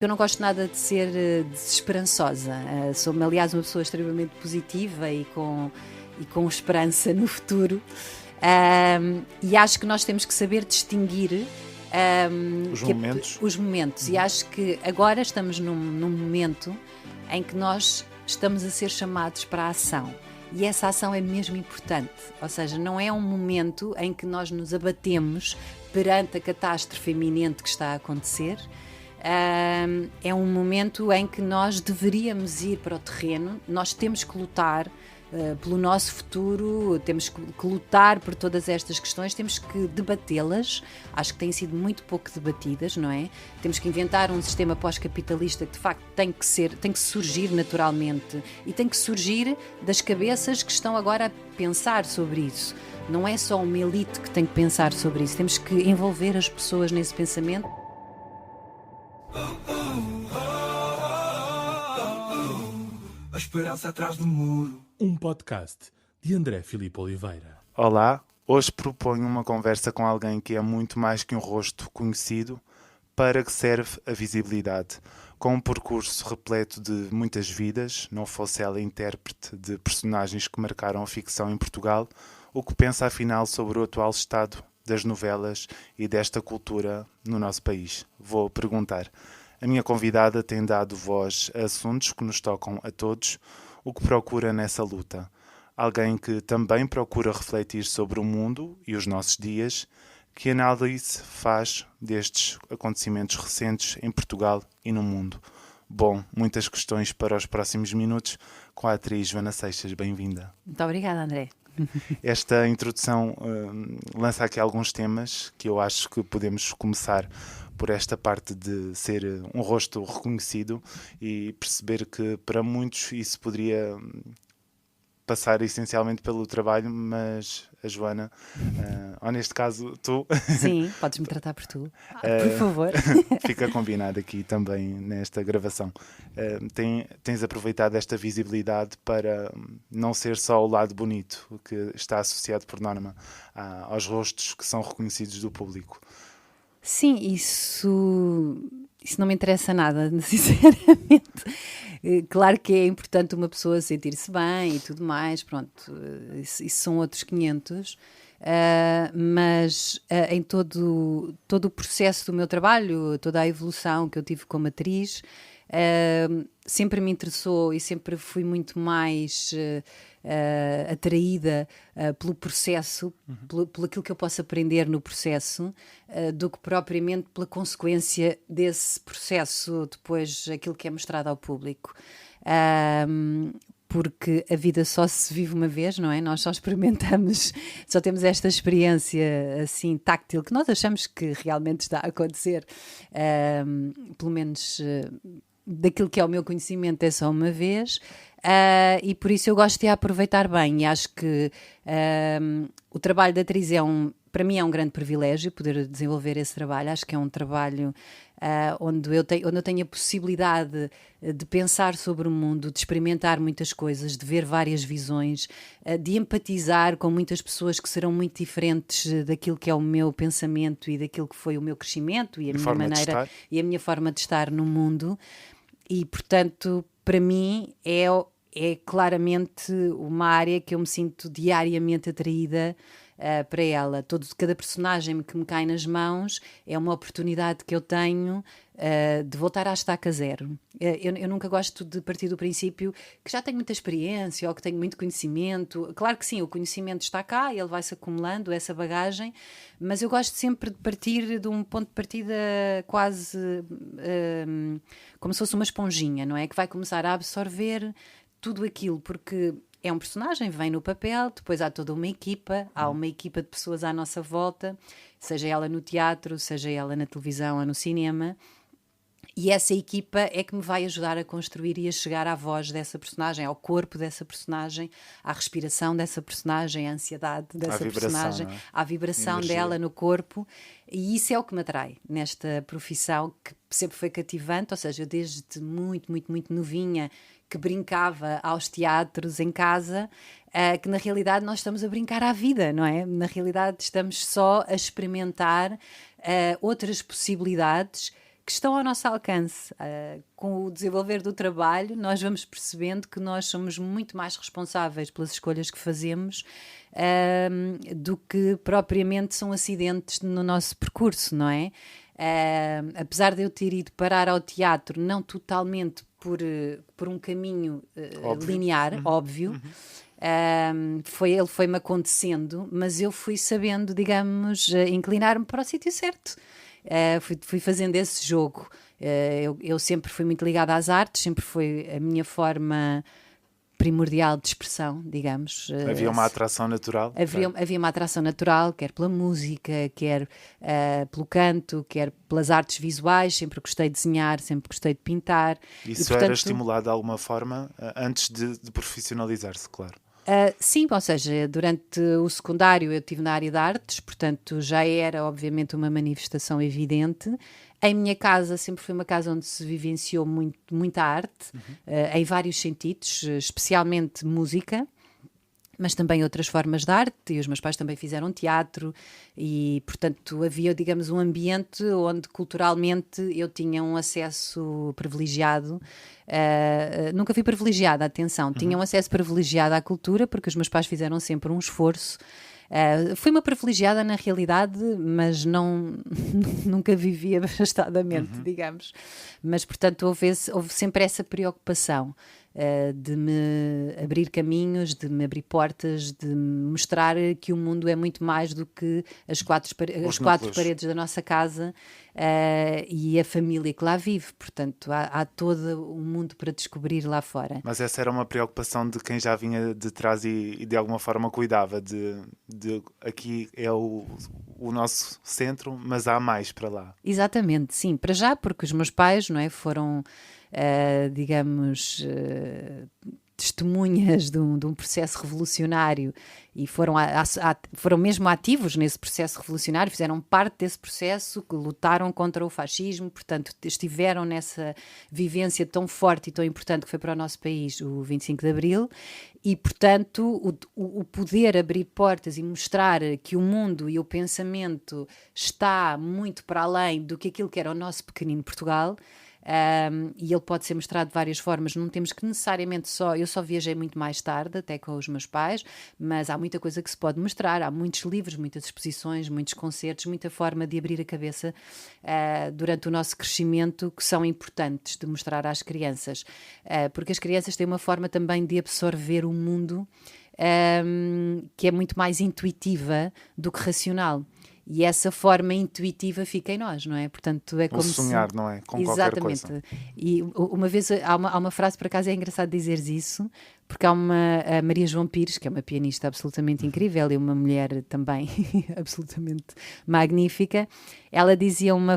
Eu não gosto nada de ser desesperançosa. Sou, aliás, uma pessoa extremamente positiva e com esperança no futuro. E acho que nós temos que saber distinguir os momentos. E acho que agora estamos num momento em que nós estamos a ser chamados para a ação. E essa ação é mesmo importante. Ou seja, não é um momento em que nós nos abatemos perante a catástrofe iminente que está a acontecer. É um momento em que nós deveríamos ir para o terreno. Nós temos que lutar pelo nosso futuro, temos que lutar por todas estas questões, temos que debatê-las. Acho que têm sido muito pouco debatidas, não é? Temos que inventar um sistema pós-capitalista que de facto tem que surgir naturalmente e tem que surgir das cabeças que estão agora a pensar sobre isso. Não é só uma elite que tem que pensar sobre isso, temos que envolver as pessoas nesse pensamento. A esperança atrás do muro. Um podcast de André Filipe Oliveira. Olá, hoje proponho uma conversa com alguém que é muito mais que um rosto conhecido, para que serve a visibilidade. Com um percurso repleto de muitas vidas, não fosse ela intérprete de personagens que marcaram a ficção em Portugal, o que pensa afinal sobre o atual estado das novelas e desta cultura no nosso país? Vou perguntar. A minha convidada tem dado voz a assuntos que nos tocam a todos, o que procura nessa luta. Alguém que também procura refletir sobre o mundo e os nossos dias. Que análise faz destes acontecimentos recentes em Portugal e no mundo? Bom, muitas questões para os próximos minutos com a atriz Joana Seixas. Bem-vinda. Muito obrigada, André. Esta introdução lança aqui alguns temas que eu acho que podemos começar por esta parte de ser um rosto reconhecido e perceber que para muitos isso poderia passar essencialmente pelo trabalho, mas a Joana, ou neste caso tu... Sim, podes-me tratar por tu, por favor. Fica combinado aqui também nesta gravação. Tens aproveitado esta visibilidade para não ser só o lado bonito que está associado por norma aos rostos que são reconhecidos do público. Sim, isso não me interessa nada, sinceramente. Claro que é importante uma pessoa sentir-se bem e tudo mais, pronto, isso são outros 500, mas em todo o processo do meu trabalho, toda a evolução que eu tive como atriz, sempre me interessou e sempre fui muito mais atraída pelo processo, pelo aquilo que eu posso aprender no processo, do que propriamente pela consequência desse processo, depois aquilo que é mostrado ao público. Porque a vida só se vive uma vez, não é? Nós só experimentamos, só temos esta experiência assim táctil que nós achamos que realmente está a acontecer, pelo menos daquilo que é o meu conhecimento é só uma vez, e por isso eu gosto de aproveitar bem e acho que o trabalho de atriz para mim é um grande privilégio poder desenvolver esse trabalho. Acho que é um trabalho onde eu tenho a possibilidade de pensar sobre o mundo, de experimentar muitas coisas, de ver várias visões, de empatizar com muitas pessoas que serão muito diferentes daquilo que é o meu pensamento e daquilo que foi o meu crescimento e a minha maneira e a minha forma de estar no mundo. E, portanto, para mim é claramente uma área que eu me sinto diariamente atraída para ela. Cada personagem que me cai nas mãos é uma oportunidade que eu tenho de voltar à estaca zero. Eu nunca gosto de partir do princípio que já tenho muita experiência ou que tenho muito conhecimento. Claro que sim, o conhecimento está cá e ele vai-se acumulando, essa bagagem, mas eu gosto sempre de partir de um ponto de partida quase como se fosse uma esponjinha, não é? Que vai começar a absorver tudo aquilo, porque é um personagem, vem no papel, depois há toda uma equipa, há uma equipa de pessoas à nossa volta, seja ela no teatro, seja ela na televisão ou no cinema, e essa equipa é que me vai ajudar a construir e a chegar à voz dessa personagem, ao corpo dessa personagem, à respiração dessa personagem, à ansiedade dessa personagem, à vibração dela no corpo, e isso é o que me atrai nesta profissão, que sempre foi cativante. Ou seja, eu desde muito, muito, muito novinha que brincava aos teatros em casa, que na realidade nós estamos a brincar à vida, não é? Na realidade estamos só a experimentar outras possibilidades que estão ao nosso alcance. Com o desenvolver do trabalho, nós vamos percebendo que nós somos muito mais responsáveis pelas escolhas que fazemos do que propriamente são acidentes no nosso percurso, não é? Apesar de eu ter ido parar ao teatro, não totalmente por um caminho linear, óbvio. Ele foi-me acontecendo, mas eu fui sabendo, digamos, inclinar-me para o sítio certo. Fui fazendo esse jogo. Eu sempre fui muito ligada às artes, sempre foi a minha forma primordial de expressão, digamos. Havia uma atração natural? Havia uma atração natural, quer pela música, quer pelo canto, quer pelas artes visuais. Sempre gostei de desenhar, sempre gostei de pintar. Isso era estimulado de alguma forma antes de profissionalizar-se, claro? Sim, ou seja, durante o secundário eu estive na área de artes, portanto já era obviamente uma manifestação evidente. Em minha casa sempre foi uma casa onde se vivenciou muita arte, em vários sentidos, especialmente música, mas também outras formas de arte, e os meus pais também fizeram teatro, e portanto havia, digamos, um ambiente onde culturalmente eu tinha um acesso privilegiado. Nunca fui privilegiada, atenção, tinha um acesso privilegiado à cultura, porque os meus pais fizeram sempre um esforço. Fui uma privilegiada na realidade, mas nunca vivia abastadamente, digamos. Mas, portanto, houve sempre essa preocupação de me abrir caminhos, de me abrir portas, de me mostrar que o mundo é muito mais do que as quatro paredes da nossa casa e a família que lá vive. Portanto, há todo um mundo para descobrir lá fora. Mas essa era uma preocupação de quem já vinha de trás e de alguma forma cuidava de aqui é o nosso centro, mas há mais para lá. Exatamente, sim. Para já, porque os meus pais, não é, foram... digamos, testemunhas de um processo revolucionário e foram mesmo ativos nesse processo revolucionário, fizeram parte desse processo, que lutaram contra o fascismo, portanto estiveram nessa vivência tão forte e tão importante que foi para o nosso país o 25 de Abril, e portanto o poder abrir portas e mostrar que o mundo e o pensamento está muito para além do que aquilo que era o nosso pequenino Portugal. E ele pode ser mostrado de várias formas, não temos que necessariamente eu só viajei muito mais tarde, até com os meus pais, mas há muita coisa que se pode mostrar, há muitos livros, muitas exposições, muitos concertos, muita forma de abrir a cabeça durante o nosso crescimento, que são importantes de mostrar às crianças, porque as crianças têm uma forma também de absorver o mundo que é muito mais intuitiva do que racional. E essa forma intuitiva fica em nós, não é? Portanto, é como sonhar, não é? Com exatamente. Qualquer coisa. E uma vez, há uma frase, por acaso é engraçado dizeres isso, porque há a Maria João Pires, que é uma pianista absolutamente incrível e uma mulher também absolutamente magnífica. Ela dizia uma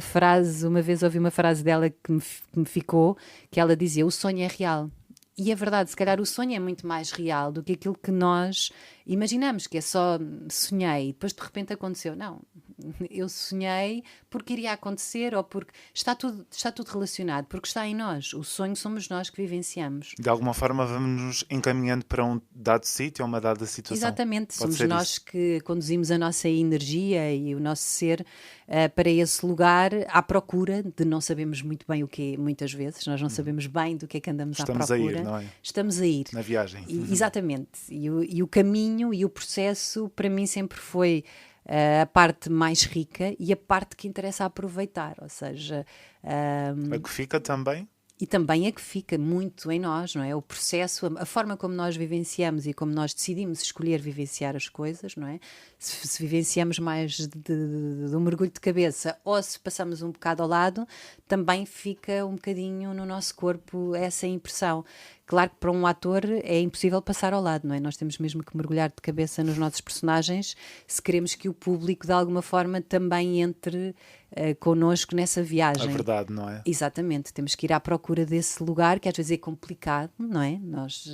vez ouvi uma frase dela que me ficou, que ela dizia: o sonho é real. E é verdade, se calhar o sonho é muito mais real do que aquilo que nós imaginamos, que é só sonhei e depois de repente aconteceu. Não, eu sonhei porque iria acontecer ou porque está tudo relacionado, porque está em nós. O sonho somos nós que vivenciamos. De alguma forma vamos nos encaminhando para um dado sítio ou uma dada situação. Exatamente, somos nós que conduzimos a nossa energia e o nosso ser para esse lugar à procura de não sabemos muito bem o que, muitas vezes, nós não sabemos bem do que é que andamos à procura. Estamos a ir, não é? Estamos a ir. Na viagem. Exatamente. E o caminho e o processo para mim sempre foi a parte mais rica e a parte que interessa aproveitar, ou seja... a que fica também? E também é que fica muito em nós, não é? O processo, a forma como nós vivenciamos e como nós decidimos escolher vivenciar as coisas, não é? Se vivenciamos mais de um mergulho de cabeça ou se passamos um bocado ao lado, também fica um bocadinho no nosso corpo essa impressão. Claro que para um ator é impossível passar ao lado, não é? Nós temos mesmo que mergulhar de cabeça nos nossos personagens se queremos que o público de alguma forma também entre connosco nessa viagem. A verdade, não é? Exatamente, temos que ir à procura desse lugar que às vezes é complicado, não é? Nós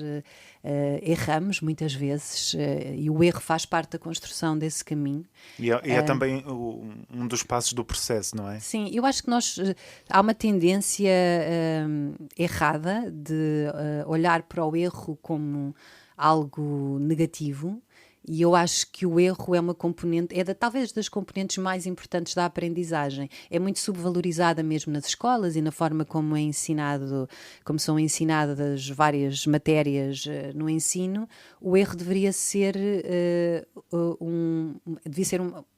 erramos muitas vezes e o erro faz parte da construção desse caminho. E é também um dos passos do processo, não é? Sim, eu acho que há uma tendência errada de olhar para o erro como algo negativo E eu acho que o erro é uma componente, talvez das componentes mais importantes da aprendizagem. É muito subvalorizada mesmo nas escolas e na forma como é ensinado, como são ensinadas várias matérias no ensino. O erro deveria ser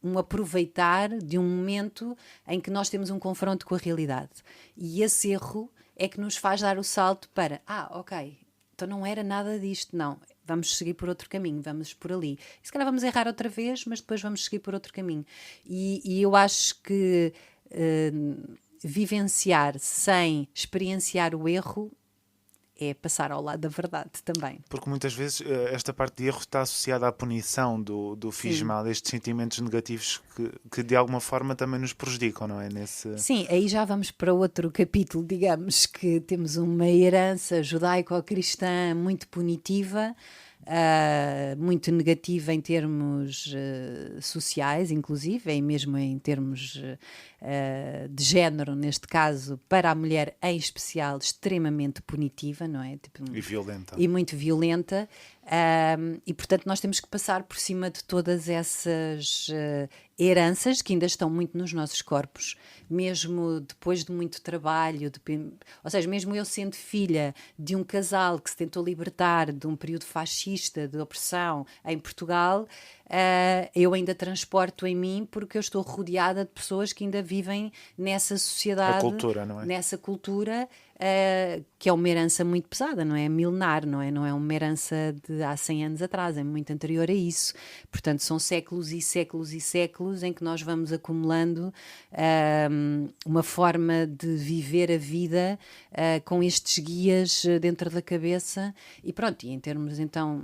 um aproveitar de um momento em que nós temos um confronto com a realidade. E esse erro é que nos faz dar o salto para, ok, então não era nada disto, não. Vamos seguir por outro caminho, vamos por ali. E se calhar vamos errar outra vez, mas depois vamos seguir por outro caminho. E eu acho que vivenciar sem experienciar o erro é passar ao lado da verdade também. Porque muitas vezes esta parte de erro está associada à punição do fiz mal, estes sentimentos negativos que de alguma forma também nos prejudicam, não é? Sim, aí já vamos para outro capítulo, digamos que temos uma herança judaico-cristã muito punitiva, muito negativa em termos sociais, inclusive, e mesmo em termos de género, neste caso, para a mulher em especial, extremamente punitiva, não é? E violenta. E muito violenta. E portanto nós temos que passar por cima de todas essas heranças que ainda estão muito nos nossos corpos, mesmo depois de muito trabalho, ou seja, mesmo eu sendo filha de um casal que se tentou libertar de um período fascista de opressão em Portugal, eu ainda transporto em mim porque eu estou rodeada de pessoas que ainda vivem nessa sociedade, a cultura, não é? Nessa cultura que é uma herança muito pesada, não é milenar, não é uma herança de há 100 anos atrás, é muito anterior a isso. Portanto, são séculos e séculos e séculos em que nós vamos acumulando uma forma de viver a vida com estes guias dentro da cabeça. E pronto, e em termos então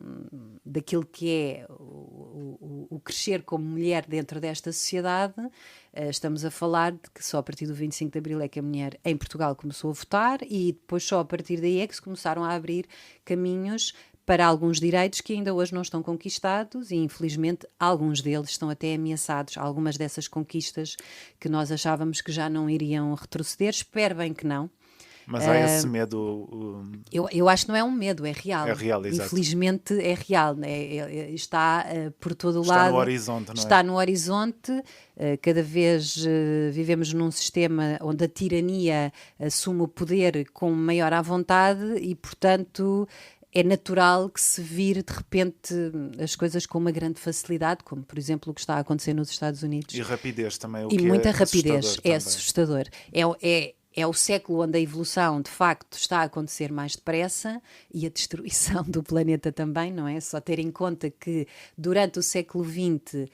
daquilo que é o crescer como mulher dentro desta sociedade, estamos a falar de que só a partir do 25 de Abril é que a mulher em Portugal começou a votar e depois só a partir daí é que se começaram a abrir caminhos para alguns direitos que ainda hoje não estão conquistados e infelizmente alguns deles estão até ameaçados. Algumas dessas conquistas que nós achávamos que já não iriam retroceder, espero bem que não. Mas há esse medo. Eu acho que não é um medo, é real. É real, exato. Infelizmente é real, está por todo o lado. Está no horizonte, não é? Está no horizonte. Cada vez vivemos num sistema onde a tirania assume o poder com maior à vontade e, portanto, é natural que se vire de repente as coisas com uma grande facilidade, como por exemplo o que está a acontecer nos Estados Unidos. E rapidez também. E muita rapidez. É assustador. É o século onde a evolução, de facto, está a acontecer mais depressa e a destruição do planeta também, não é? Só ter em conta que durante o século XX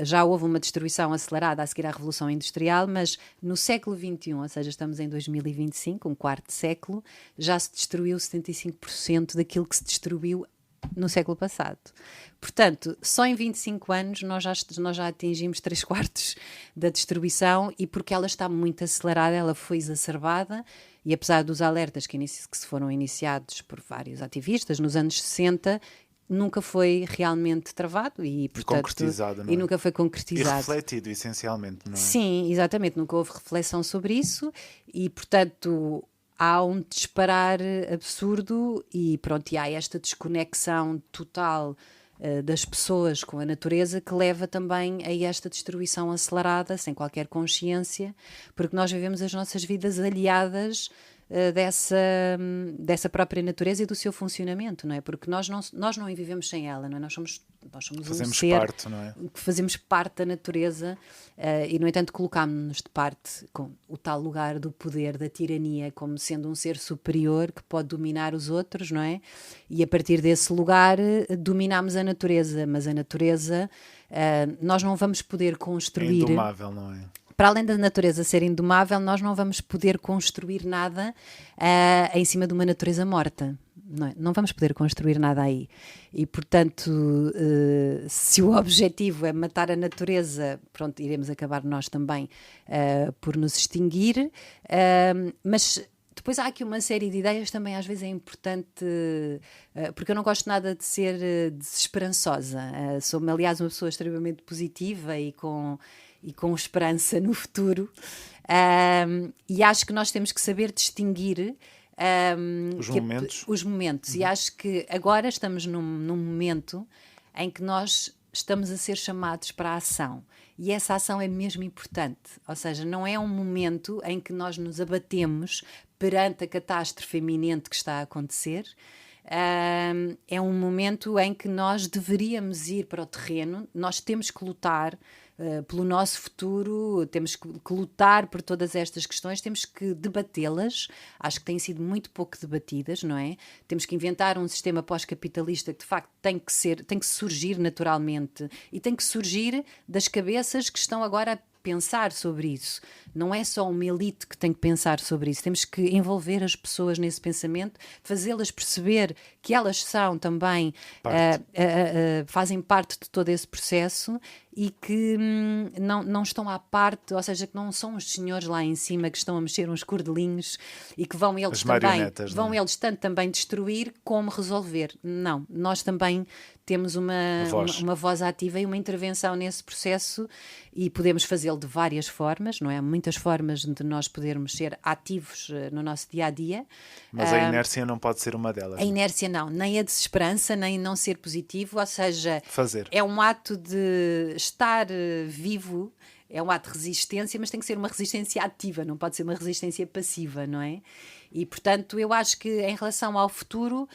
já houve uma destruição acelerada a seguir à Revolução Industrial, mas no século XXI, ou seja, estamos em 2025, um quarto século, já se destruiu 75% daquilo que se destruiu no século passado. Portanto, só em 25 anos nós já atingimos 3/4 da destruição e porque ela está muito acelerada, ela foi exacerbada e apesar dos alertas que se foram iniciados por vários ativistas nos anos 60, nunca foi realmente travado e concretizado, não é? E nunca foi concretizado. E refletido, essencialmente, não é? Sim, exatamente, nunca houve reflexão sobre isso e, portanto, há um disparar absurdo e pronto, e há esta desconexão total das pessoas com a natureza que leva também a esta destruição acelerada, sem qualquer consciência, porque nós vivemos as nossas vidas aliadas dessa própria natureza e do seu funcionamento, não é? Porque nós não vivemos sem ela, não é? Nós somos fazemos um ser parte, não é? Que fazemos parte da natureza e, no entanto, colocámos-nos de parte com o tal lugar do poder, da tirania, como sendo um ser superior que pode dominar os outros, não é? E a partir desse lugar dominamos a natureza, mas a natureza nós não vamos poder construir... É indomável, não é? Para além da natureza ser indomável, nós não vamos poder construir nada em cima de uma natureza morta. Não vamos poder construir nada aí. E, portanto, se o objetivo é matar a natureza, pronto, iremos acabar nós também por nos extinguir. Mas depois há aqui uma série de ideias também, às vezes é importante, porque eu não gosto nada de ser desesperançosa. Sou-me, aliás, uma pessoa extremamente positiva e com esperança no futuro, e acho que nós temos que saber distinguir Os momentos. E acho que agora estamos num momento em que nós estamos a ser chamados para a ação. E essa ação é mesmo importante. Ou seja, não é um momento em que nós nos abatemos perante a catástrofe iminente que está a acontecer. É um momento em que nós deveríamos ir para o terreno, nós temos que lutar pelo nosso futuro, temos que lutar por todas estas questões, temos que debatê-las. Acho que têm sido muito pouco debatidas, não é? Temos que inventar um sistema pós-capitalista que de facto tem que surgir naturalmente e tem que surgir das cabeças que estão agora a pensar sobre isso. Não é só uma elite que tem que pensar sobre isso. Temos que envolver as pessoas nesse pensamento, fazê-las perceber que elas são também, fazem parte de todo esse processo e que não estão à parte, ou seja, que não são os senhores lá em cima que estão a mexer uns cordelinhos e que vão eles tanto também destruir como resolver. Não, nós também temos uma voz ativa e uma intervenção nesse processo e podemos fazê-lo de várias formas, não é? Muitas formas de nós podermos ser ativos no nosso dia-a-dia. Mas a inércia não pode ser uma delas. A inércia não, nem a desesperança, nem não ser positivo, ou seja, fazer. É um ato de estar vivo, é um ato de resistência, mas tem que ser uma resistência ativa, não pode ser uma resistência passiva, não é? E, portanto, eu acho que em relação ao futuro,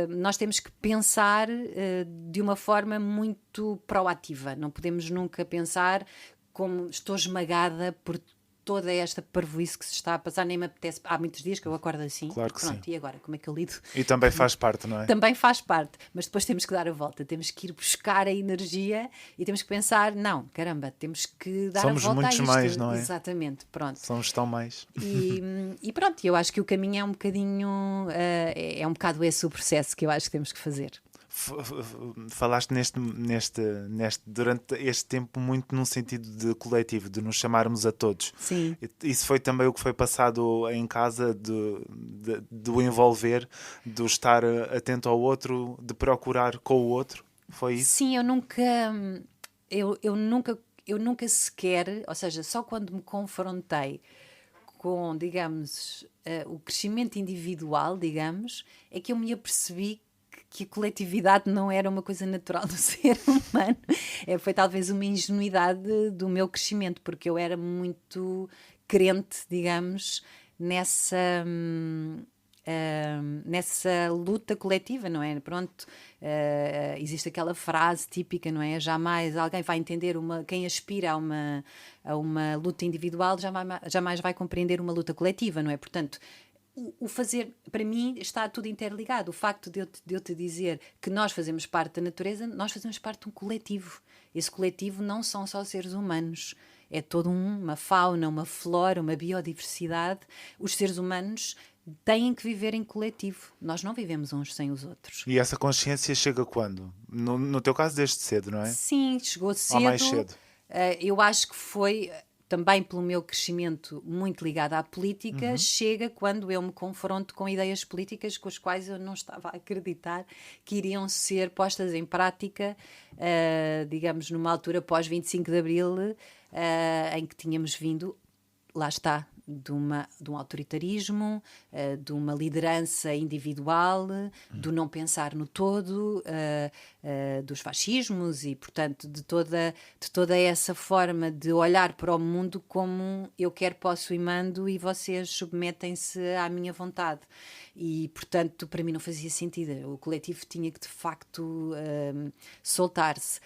nós temos que pensar de uma forma muito proativa. Não podemos nunca pensar como estou esmagada por toda esta parvoíce que se está a passar, nem me apetece. Há muitos dias que eu acordo assim. Claro que pronto, sim. E agora, como é que eu lido? E também faz parte, não é? Também faz parte, mas depois temos que dar a volta, temos que ir buscar a energia e temos que pensar, não, caramba, temos que dar Somos a volta a muitos isto. mais, não é? Exatamente, pronto. Somos tão mais. E pronto, eu acho que o caminho é um bocadinho, é um bocado esse o processo que eu acho que temos que fazer. Falaste durante este tempo muito num sentido de coletivo, de nos chamarmos a todos. Sim. Isso foi também o que foi passado em casa, do envolver, do estar atento ao outro, de procurar com o outro. Foi isso? Sim, eu nunca sequer, ou seja, só quando me confrontei com, digamos, o crescimento individual, digamos, é que eu me apercebi que a coletividade não era uma coisa natural do ser humano. Foi talvez uma ingenuidade do meu crescimento, porque eu era muito crente, digamos, nessa luta coletiva, não é? Pronto, existe aquela frase típica, não é? Jamais alguém vai entender quem aspira a uma luta individual jamais vai compreender uma luta coletiva, não é? Portanto, o fazer, para mim, está tudo interligado. O facto de eu te dizer que nós fazemos parte da natureza, nós fazemos parte de um coletivo. Esse coletivo não são só seres humanos. É toda uma fauna, uma flora, uma biodiversidade. Os seres humanos têm que viver em coletivo. Nós não vivemos uns sem os outros. E essa consciência chega quando? No teu caso, desde cedo, não é? Sim, chegou cedo. Ou mais cedo? Eu acho que foi... também pelo meu crescimento muito ligado à política, chega quando eu me confronto com ideias políticas com as quais eu não estava a acreditar que iriam ser postas em prática, digamos, numa altura pós-25 de Abril, em que tínhamos vindo, lá está, de um autoritarismo, de uma liderança individual, do não pensar no todo, dos fascismos e, portanto, de toda essa forma de olhar para o mundo como eu quero, posso e mando e vocês submetem-se à minha vontade. E, portanto, para mim não fazia sentido. O coletivo tinha que, de facto, soltar-se.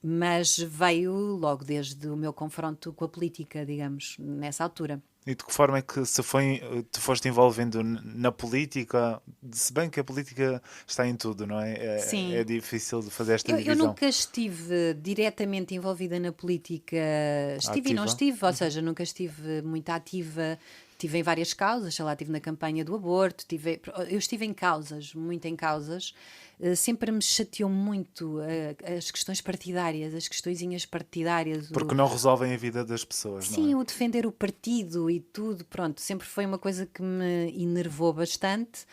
Mas veio logo desde o meu confronto com a política, digamos, nessa altura. E de que forma é que te foste envolvendo na política, se bem que a política está em tudo, não é? Sim. É difícil de fazer esta divisão. Eu nunca estive diretamente envolvida na política, estive e não estive, ou seja, nunca estive muito ativa. Estive em várias causas, sei lá, estive na campanha do aborto, eu estive em causas, muito em causas. Sempre me chateou muito as questões partidárias, as questõezinhas partidárias. Porque não resolvem a vida das pessoas, não é? Sim, o defender o partido e tudo, pronto, sempre foi uma coisa que me enervou bastante.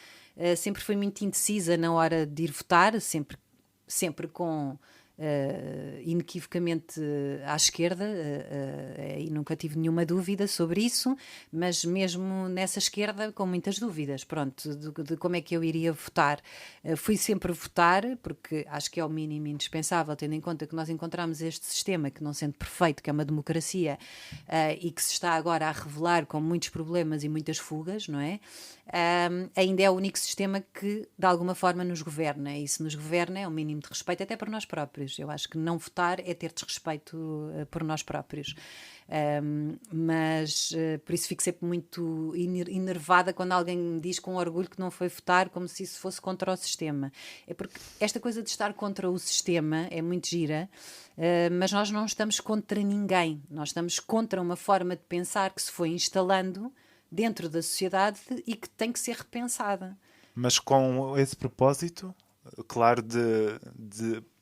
Sempre fui muito indecisa na hora de ir votar, sempre com inequivocamente à esquerda, e nunca tive nenhuma dúvida sobre isso, mas mesmo nessa esquerda com muitas dúvidas, pronto, de como é que eu iria votar. Fui sempre votar, porque acho que é o mínimo indispensável, tendo em conta que nós encontramos este sistema, que não sendo perfeito, que é uma democracia, e que se está agora a revelar com muitos problemas e muitas fugas, não é? Ainda é o único sistema que de alguma forma nos governa, e se nos governa é um mínimo de respeito até por nós próprios. Eu acho que não votar é ter desrespeito por nós próprios. Mas por isso fico sempre muito enervada quando alguém me diz com orgulho que não foi votar, como se isso fosse contra o sistema. É porque esta coisa de estar contra o sistema é muito gira, mas nós não estamos contra ninguém, nós estamos contra uma forma de pensar que se foi instalando dentro da sociedade e que tem que ser repensada. Mas com esse propósito, claro,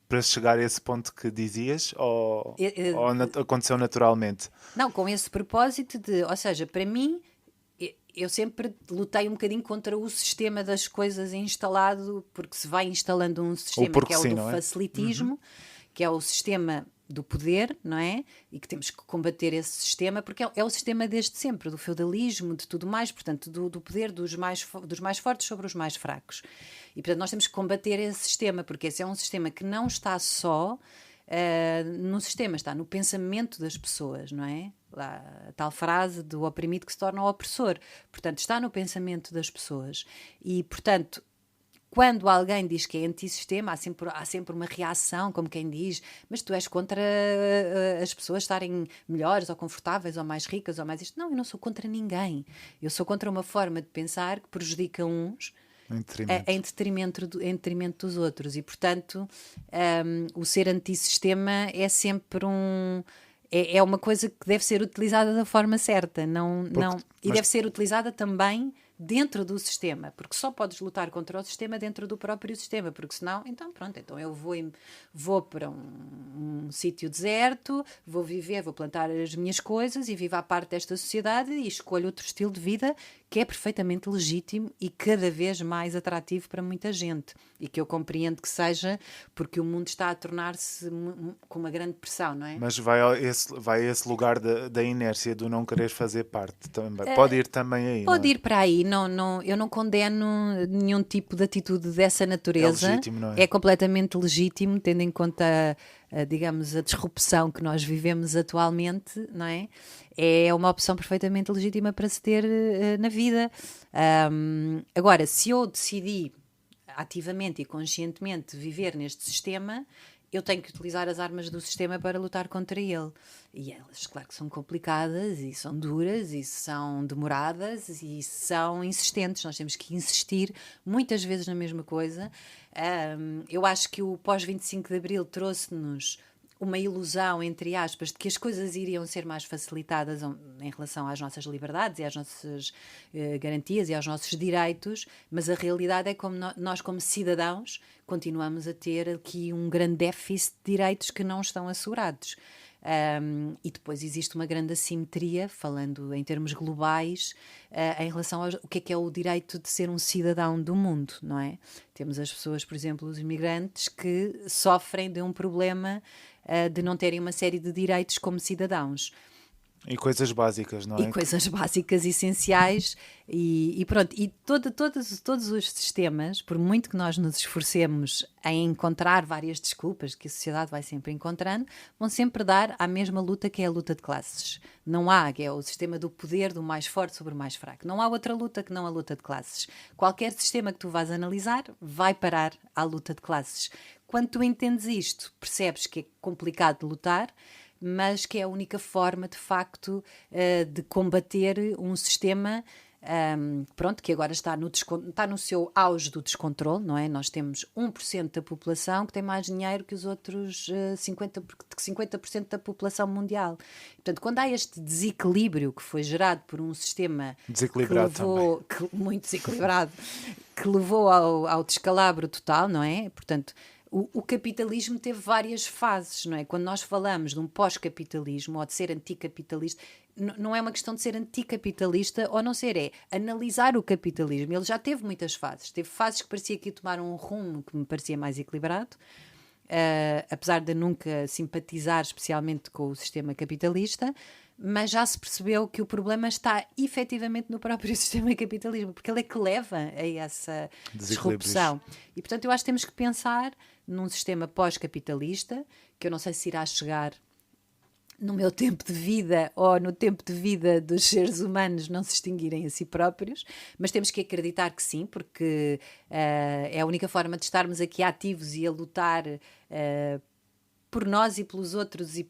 para chegar a esse ponto que dizias, ou aconteceu naturalmente? Não, com esse propósito ou seja, para mim, eu sempre lutei um bocadinho contra o sistema das coisas instalado, porque se vai instalando um sistema que é o do facilitismo, que é o sistema do poder, não é? E que temos que combater esse sistema, porque é o sistema desde sempre, do feudalismo, de tudo mais, portanto, do poder dos mais fortes sobre os mais fracos. E, portanto, nós temos que combater esse sistema, porque esse é um sistema que não está só no sistema, está no pensamento das pessoas, não é? A tal frase do oprimido que se torna o opressor. Portanto, está no pensamento das pessoas. E, portanto, quando alguém diz que é antissistema, há sempre uma reação, como quem diz, mas tu és contra as pessoas estarem melhores ou confortáveis ou mais ricas ou mais isto. Não, eu não sou contra ninguém. Eu sou contra uma forma de pensar que prejudica uns em detrimento dos outros. E, portanto, o ser antissistema é sempre é uma coisa que deve ser utilizada da forma certa. E deve ser utilizada também dentro do sistema, porque só podes lutar contra o sistema dentro do próprio sistema, porque senão, então pronto, então eu vou para um sítio deserto, vou viver, vou plantar as minhas coisas e vivo à parte desta sociedade e escolho outro estilo de vida que é perfeitamente legítimo e cada vez mais atrativo para muita gente e que eu compreendo que seja porque o mundo está a tornar-se com uma grande pressão, não é? Mas vai a esse lugar da inércia, do não querer fazer parte também. Pode ir também aí, pode não é? ir para aí, eu não condeno nenhum tipo de atitude dessa natureza. É legítimo, não é? É completamente legítimo, tendo em conta, digamos, a disrupção que nós vivemos atualmente, não é? É uma opção perfeitamente legítima para se ter na vida. Agora, se eu decidi ativamente e conscientemente viver neste sistema, eu tenho que utilizar as armas do sistema para lutar contra ele. E elas, claro que são complicadas, e são duras, e são demoradas, e são insistentes. Nós temos que insistir muitas vezes na mesma coisa. Eu acho que o pós-25 de Abril trouxe-nos uma ilusão, entre aspas, de que as coisas iriam ser mais facilitadas em relação às nossas liberdades e às nossas garantias e aos nossos direitos, mas a realidade é como nós, como cidadãos, continuamos a ter aqui um grande déficit de direitos que não estão assegurados. E depois existe uma grande assimetria, falando em termos globais, em relação ao que é o direito de ser um cidadão do mundo, não é? Temos as pessoas, por exemplo, os imigrantes, que sofrem de um problema de não terem uma série de direitos como cidadãos. E coisas básicas, não é? E coisas básicas, essenciais, e pronto. E todos os sistemas, por muito que nós nos esforcemos em encontrar várias desculpas, que a sociedade vai sempre encontrando, vão sempre dar à mesma luta, que é a luta de classes. Não há, que é o sistema do poder do mais forte sobre o mais fraco. Não há outra luta que não a luta de classes. Qualquer sistema que tu vás analisar vai parar à luta de classes. Quando tu entendes isto, percebes que é complicado de lutar, mas que é a única forma, de facto, de combater um sistema pronto, que agora está no seu auge do descontrole, não é? Nós temos 1% da população que tem mais dinheiro que os outros 50% da população mundial. Portanto, quando há este desequilíbrio que foi gerado por um sistema muito desequilibrado, que levou ao descalabro total, não é? Portanto, o capitalismo teve várias fases, não é? Quando nós falamos de um pós-capitalismo ou de ser anticapitalista, não é uma questão de ser anticapitalista ou não ser, é analisar o capitalismo. Ele já teve muitas fases. Teve fases que parecia que ia tomar um rumo que me parecia mais equilibrado, apesar de nunca simpatizar especialmente com o sistema capitalista, mas já se percebeu que o problema está efetivamente no próprio sistema capitalismo, porque ele é que leva a essa disrupção. E, portanto, eu acho que temos que pensar num sistema pós-capitalista, que eu não sei se irá chegar no meu tempo de vida ou no tempo de vida dos seres humanos não se extinguirem a si próprios, mas temos que acreditar que sim, porque é a única forma de estarmos aqui ativos e a lutar por nós e pelos outros e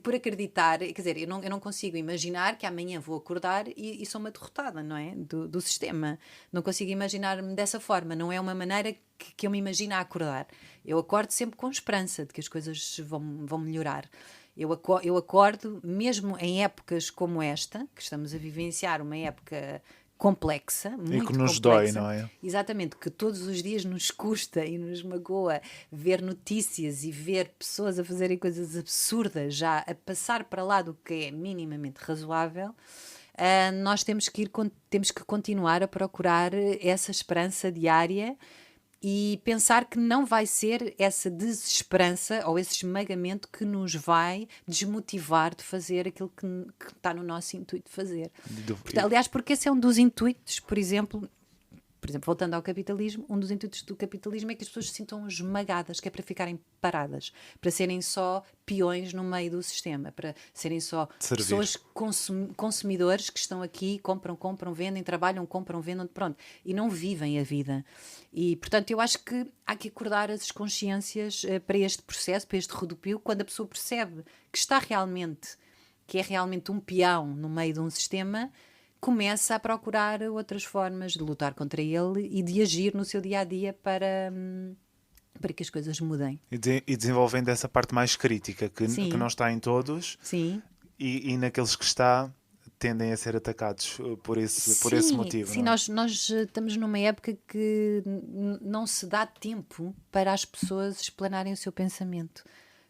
por acreditar, quer dizer, eu não consigo imaginar que amanhã vou acordar e sou uma derrotada, não é? Do sistema. Não consigo imaginar-me dessa forma, não é uma maneira que eu me imagino a acordar. Eu acordo sempre com esperança de que as coisas vão melhorar. Eu acordo, mesmo em épocas como esta, que estamos a vivenciar uma época complexa, muito e que nos complexa, dói, não é? Exatamente, que todos os dias nos custa e nos magoa ver notícias e ver pessoas a fazerem coisas absurdas, já a passar para lá do que é minimamente razoável. Nós temos que continuar a procurar essa esperança diária e pensar que não vai ser essa desesperança ou esse esmagamento que nos vai desmotivar de fazer aquilo que está no nosso intuito de fazer. Aliás, porque esse é um dos intuitos, por exemplo, voltando ao capitalismo, um dos intuitos do capitalismo é que as pessoas se sintam esmagadas, que é para ficarem paradas, para serem só peões no meio do sistema, para serem só pessoas consumidores que estão aqui, compram, vendem, trabalham, compram, vendem, pronto, e não vivem a vida. E, portanto, eu acho que há que acordar as consciências para este processo, para este rodopio, quando a pessoa percebe que é realmente um peão no meio de um sistema, começa a procurar outras formas de lutar contra ele e de agir no seu dia-a-dia para que as coisas mudem. E desenvolvendo essa parte mais crítica, que não está em todos. Sim. E naqueles que está, tendem a ser atacados por esse motivo. Sim, não é? nós estamos numa época que não se dá tempo para as pessoas explanarem o seu pensamento,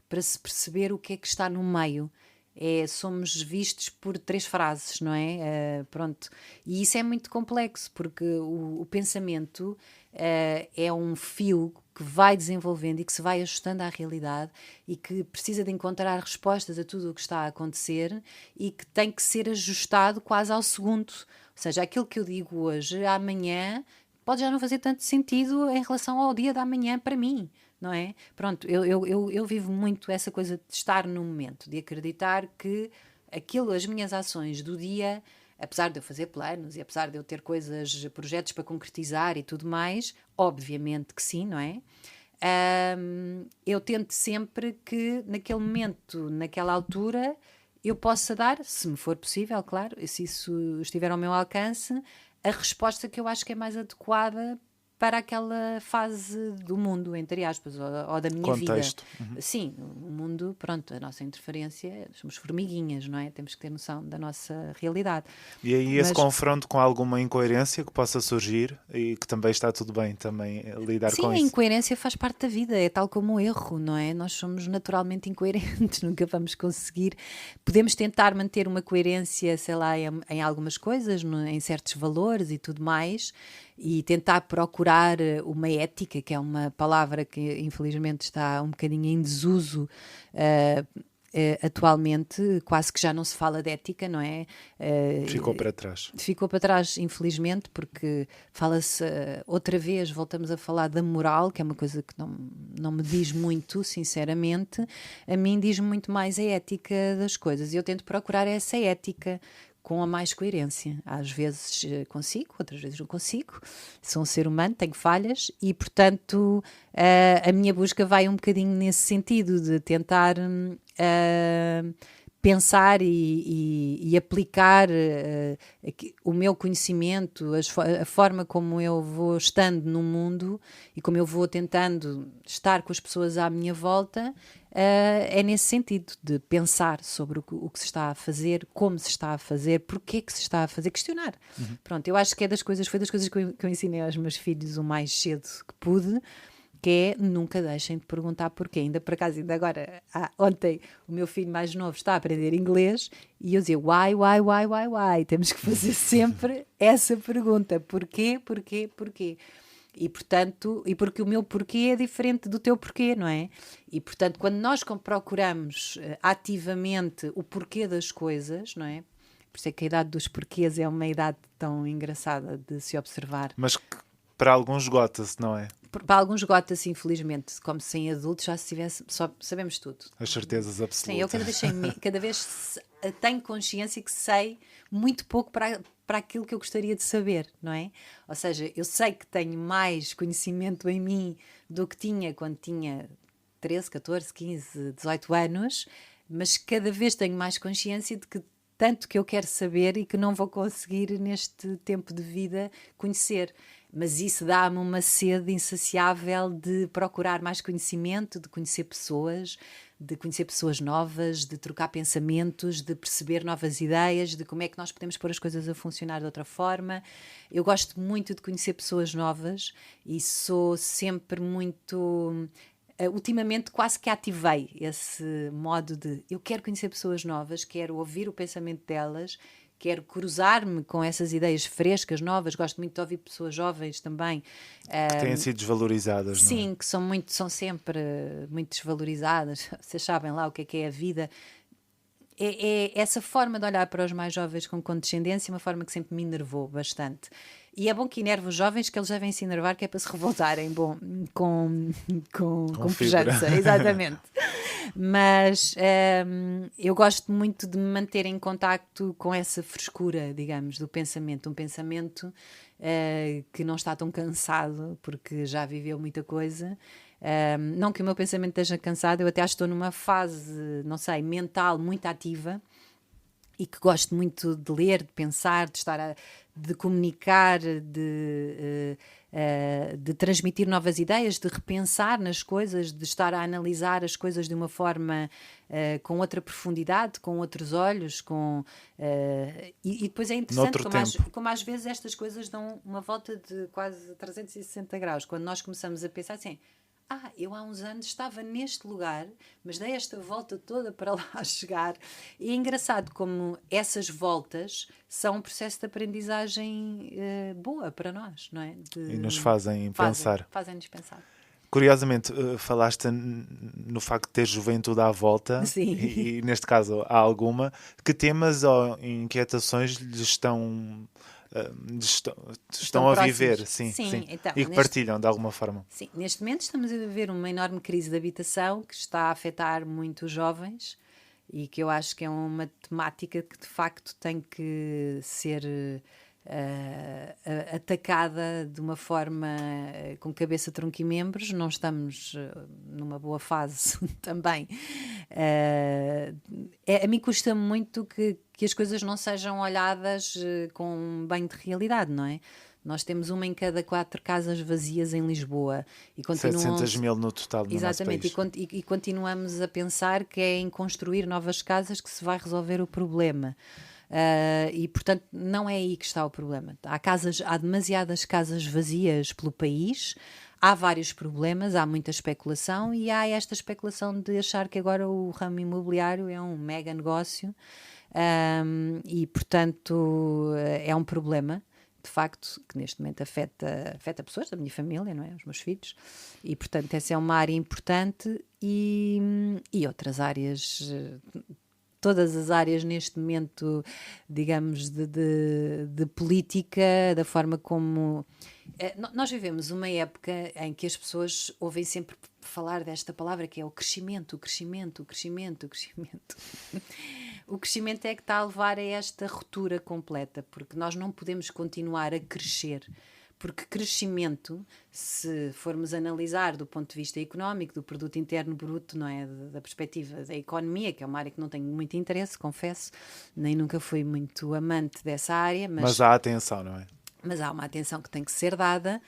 para se perceber o que é que está no meio. Somos vistos por 3 frases, não é? Pronto. E isso é muito complexo, porque o pensamento é um fio que vai desenvolvendo e que se vai ajustando à realidade e que precisa de encontrar respostas a tudo o que está a acontecer e que tem que ser ajustado quase ao segundo. Ou seja, aquilo que eu digo hoje, amanhã, pode já não fazer tanto sentido em relação ao dia da manhã para mim. Não é? Pronto, eu vivo muito essa coisa de estar no momento, de acreditar que as minhas ações do dia, apesar de eu fazer planos e apesar de eu ter projetos para concretizar e tudo mais, obviamente que sim, não é? Eu tento sempre que naquele momento, naquela altura, eu possa dar, se me for possível, claro, se isso estiver ao meu alcance, a resposta que eu acho que é mais adequada para aquela fase do mundo, entre aspas, ou da minha contexto. vida. Uhum. Sim, o mundo, pronto, a nossa interferência, somos formiguinhas, não é? Temos que ter noção da nossa realidade. E aí esse confronto com alguma incoerência que possa surgir e que também está tudo bem também lidar com isso. Sim, a incoerência faz parte da vida, é tal como o erro, não é? Nós somos naturalmente incoerentes, nunca vamos conseguir. Podemos tentar manter uma coerência, sei lá, em algumas coisas, em certos valores e tudo mais, e tentar procurar uma ética, que é uma palavra que infelizmente está um bocadinho em desuso atualmente, quase que já não se fala de ética, não é? Ficou para trás. Ficou para trás, infelizmente, porque fala-se outra vez, voltamos a falar da moral, que é uma coisa que não me diz muito, sinceramente. A mim diz muito mais a ética das coisas, e eu tento procurar essa ética com a mais coerência. Às vezes consigo, outras vezes não consigo. Sou um ser humano, tenho falhas e, portanto, a minha busca vai um bocadinho nesse sentido de tentar pensar e aplicar o meu conhecimento, a forma como eu vou estando no mundo e como eu vou tentando estar com as pessoas à minha volta, é nesse sentido de pensar sobre o que se está a fazer, como se está a fazer, porquê que se está a fazer, questionar. Uhum. Pronto, eu acho que foi das coisas que eu ensinei aos meus filhos o mais cedo que pude, que é nunca deixem de perguntar porquê. Ainda por acaso, ainda agora, ontem, o meu filho mais novo está a aprender inglês e eu dizia why? Temos que fazer sempre essa pergunta. Porquê? E, portanto, e porque o meu porquê é diferente do teu porquê, não é? E, portanto, quando nós procuramos ativamente o porquê das coisas, não é? Por isso é que a idade dos porquês é uma idade tão engraçada de se observar. Mas que para alguns esgota-se, não é? Para alguns gota-se, infelizmente, como se em adultos já se tivesse, só sabemos tudo. As certezas absolutas. Sim, eu cada vez tenho consciência que sei muito pouco para aquilo que eu gostaria de saber, não é? Ou seja, eu sei que tenho mais conhecimento em mim do que tinha quando tinha 13, 14, 15, 18 anos, mas cada vez tenho mais consciência de que tanto que eu quero saber e que não vou conseguir neste tempo de vida conhecer. Mas isso dá-me uma sede insaciável de procurar mais conhecimento, de conhecer pessoas novas, de trocar pensamentos, de perceber novas ideias, de como é que nós podemos pôr as coisas a funcionar de outra forma. Eu gosto muito de conhecer pessoas novas e sou sempre muito... ultimamente quase que ativei esse modo de eu quero conhecer pessoas novas, quero ouvir o pensamento delas, quero cruzar-me com essas ideias frescas, novas. Gosto muito de ouvir pessoas jovens também. Que têm sido desvalorizadas, não é? Sim, que são sempre muito desvalorizadas. Vocês sabem lá o que é a vida. É essa forma de olhar para os mais jovens com condescendência, uma forma que sempre me enervou bastante. E é bom que enerve os jovens, que eles devem se enervar, que é para se revoltarem, com pujança, exatamente. Mas eu gosto muito de me manter em contacto com essa frescura, digamos, do pensamento. Um pensamento que não está tão cansado, porque já viveu muita coisa. Não que o meu pensamento esteja cansado, eu até estou numa fase, não sei, mental muito ativa e que gosto muito de ler, de pensar, de comunicar, de transmitir novas ideias, de repensar nas coisas, de estar a analisar as coisas de uma forma com outra profundidade, com outros olhos, e depois é interessante como às vezes estas coisas dão uma volta de quase 360 graus, quando nós começamos a pensar assim: eu há uns anos estava neste lugar, mas dei esta volta toda para lá chegar. E é engraçado como essas voltas são um processo de aprendizagem boa para nós, não é? E nos fazem pensar. Fazem-nos pensar. Curiosamente, falaste no facto de ter juventude à volta. Sim. E neste caso há alguma. Que temas ou inquietações lhes estão a viver, sim. Então, e que partilham de alguma forma. Sim, neste momento estamos a viver uma enorme crise de habitação que está a afetar muito os jovens e que eu acho que é uma temática que de facto tem que ser atacada de uma forma com cabeça, tronco e membros. Não estamos numa boa fase também. A mim custa-me muito que as coisas não sejam olhadas com um banho de realidade, não é? Nós temos uma em cada 4 casas vazias em Lisboa. E 700 mil no total no exatamente, nosso país. E continuamos a pensar que é em construir novas casas que se vai resolver o problema. E portanto não é aí que está o problema. Há demasiadas casas vazias pelo país, há vários problemas, há muita especulação e há esta especulação de achar que agora o ramo imobiliário é um mega negócio e portanto é um problema de facto que neste momento afeta pessoas da minha família, não é? Os meus filhos, e portanto essa é uma área importante e outras áreas. Todas as áreas neste momento, digamos, de política, da forma como... Nós vivemos uma época em que as pessoas ouvem sempre falar desta palavra que é o crescimento, o crescimento, o crescimento, o crescimento. O crescimento é que está a levar a esta ruptura completa, porque nós não podemos continuar a crescer. Porque crescimento, se formos analisar do ponto de vista económico, do produto interno bruto, não é? Da perspectiva da economia, que é uma área que não tenho muito interesse, confesso, nem nunca fui muito amante dessa área. Mas há atenção, não é? Mas há uma atenção que tem que ser dada.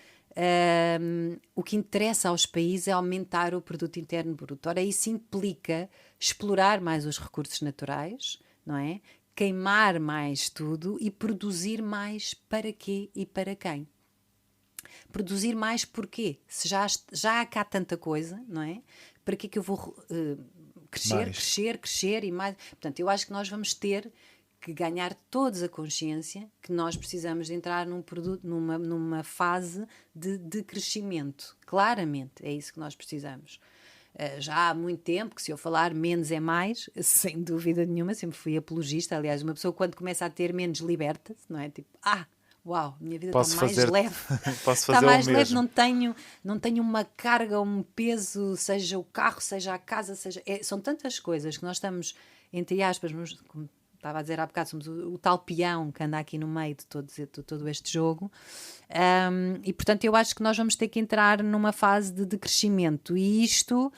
O que interessa aos países é aumentar o produto interno bruto. Ora, isso implica explorar mais os recursos naturais, não é? Queimar mais tudo e produzir mais para quê e para quem? Produzir mais porquê? Se já há cá tanta coisa, não é? Para que é que eu vou crescer e mais? Portanto, eu acho que nós vamos ter que ganhar todos a consciência que nós precisamos de entrar numa fase de crescimento. Claramente, é isso que nós precisamos. Já há muito tempo que, se eu falar menos é mais, sem dúvida nenhuma, sempre fui apologista. Aliás, uma pessoa quando começa a ter menos liberta-se, não é? Tipo, uau, minha vida está mais leve. Posso fazer está mais o leve, mesmo. não tenho uma carga, um peso, seja o carro, seja a casa, são tantas coisas que nós estamos, entre aspas, como estava a dizer há bocado, somos o tal peão que anda aqui no meio de todo este jogo. E portanto eu acho que nós vamos ter que entrar numa fase de crescimento, e isto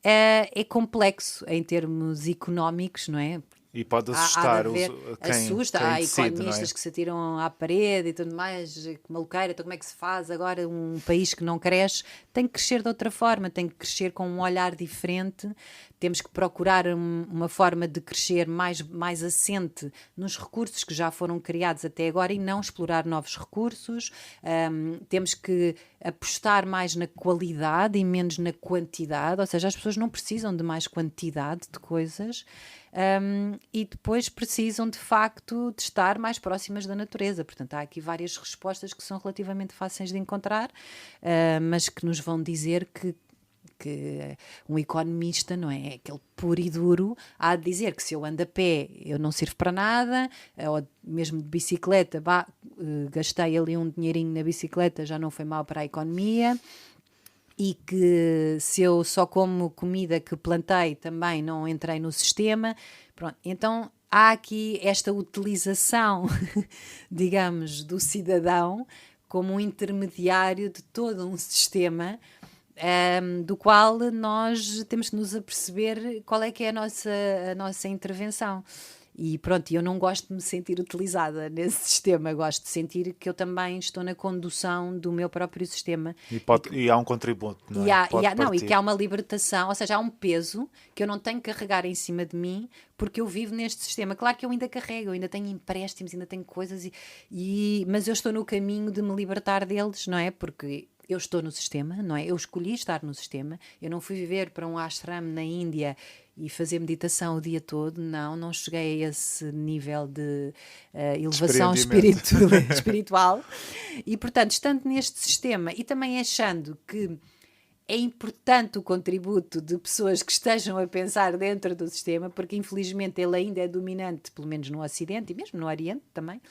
é complexo em termos económicos, não é? E pode Há assustar de haver, quem assusta, há decide, economistas não é? que se atiram à parede e tudo mais, que maluqueira, então como é que se faz agora um país que não cresce? Tem que crescer de outra forma, tem que crescer com um olhar diferente, temos que procurar uma forma de crescer mais assente nos recursos que já foram criados até agora e não explorar novos recursos. Temos que apostar mais na qualidade e menos na quantidade, ou seja, as pessoas não precisam de mais quantidade de coisas. E depois precisam de facto de estar mais próximas da natureza. Portanto, há aqui várias respostas que são relativamente fáceis de encontrar, mas que nos vão dizer que um economista, não é? Aquele puro e duro, há de dizer que se eu ando a pé eu não sirvo para nada, ou mesmo de bicicleta, gastei ali um dinheirinho na bicicleta, já não foi mal para a economia. E que se eu só como comida que plantei também não entrei no sistema. Pronto, então há aqui esta utilização, digamos, do cidadão como um intermediário de todo um sistema, do qual nós temos que nos aperceber qual é que é a nossa intervenção. E pronto, eu não gosto de me sentir utilizada nesse sistema, gosto de sentir que eu também estou na condução do meu próprio sistema. E há um contributo, não é? E que há uma libertação, ou seja, há um peso que eu não tenho que carregar em cima de mim porque eu vivo neste sistema. Claro que eu ainda carrego, eu ainda tenho empréstimos, ainda tenho coisas, mas eu estou no caminho de me libertar deles, não é? Porque eu estou no sistema, não é? Eu escolhi estar no sistema, eu não fui viver para um ashram na Índia e fazer meditação o dia todo, não cheguei a esse nível de elevação espiritual. E, portanto, estando neste sistema e também achando que é importante o contributo de pessoas que estejam a pensar dentro do sistema, porque infelizmente ele ainda é dominante, pelo menos no Ocidente e mesmo no Oriente também,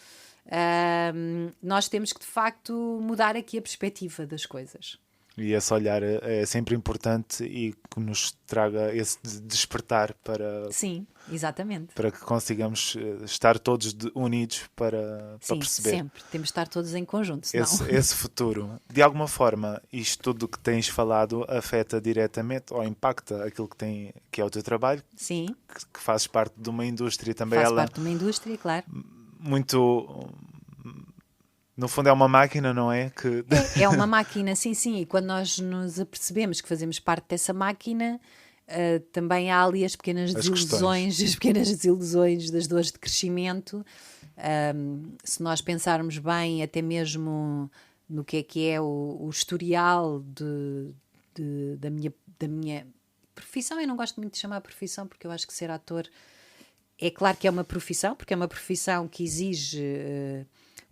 nós temos que de facto mudar aqui a perspectiva das coisas. E esse olhar é sempre importante e que nos traga esse despertar para... Sim, exatamente. Para que consigamos estar todos unidos para perceber. Sim, sempre. Temos de estar todos em conjunto, senão... Esse futuro. De alguma forma, isto tudo que tens falado afeta diretamente ou impacta aquilo que é o teu trabalho? Sim. Que fazes parte de uma indústria também. Faço parte de uma indústria, claro. Muito... No fundo é uma máquina, não é? É uma máquina, sim. E quando nós nos apercebemos que fazemos parte dessa máquina, também há ali as pequenas desilusões das dores de crescimento. Se nós pensarmos bem, até mesmo no que é o historial da minha profissão, eu não gosto muito de chamar profissão, porque eu acho que ser ator é claro que é uma profissão, porque é uma profissão que exige...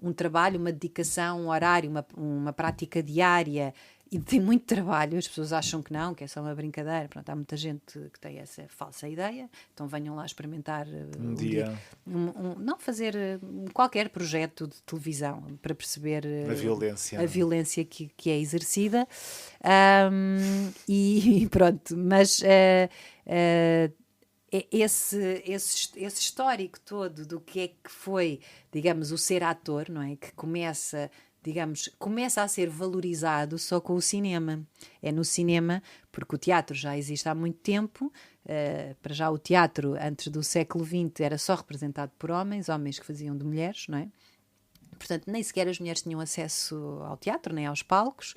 um trabalho, uma dedicação, um horário, uma prática diária, e tem muito trabalho. As pessoas acham que não, que é só uma brincadeira. Pronto, há muita gente que tem essa falsa ideia, então venham lá experimentar um dia. Não fazer qualquer projeto de televisão para perceber a violência que é exercida. E pronto, mas esse histórico todo do que é que foi, digamos, o ser ator, não é? Que começa a ser valorizado só com o cinema. É no cinema, porque o teatro já existe há muito tempo. Para já o teatro, antes do século XX, era só representado por homens que faziam de mulheres, não é? Portanto, nem sequer as mulheres tinham acesso ao teatro, nem aos palcos.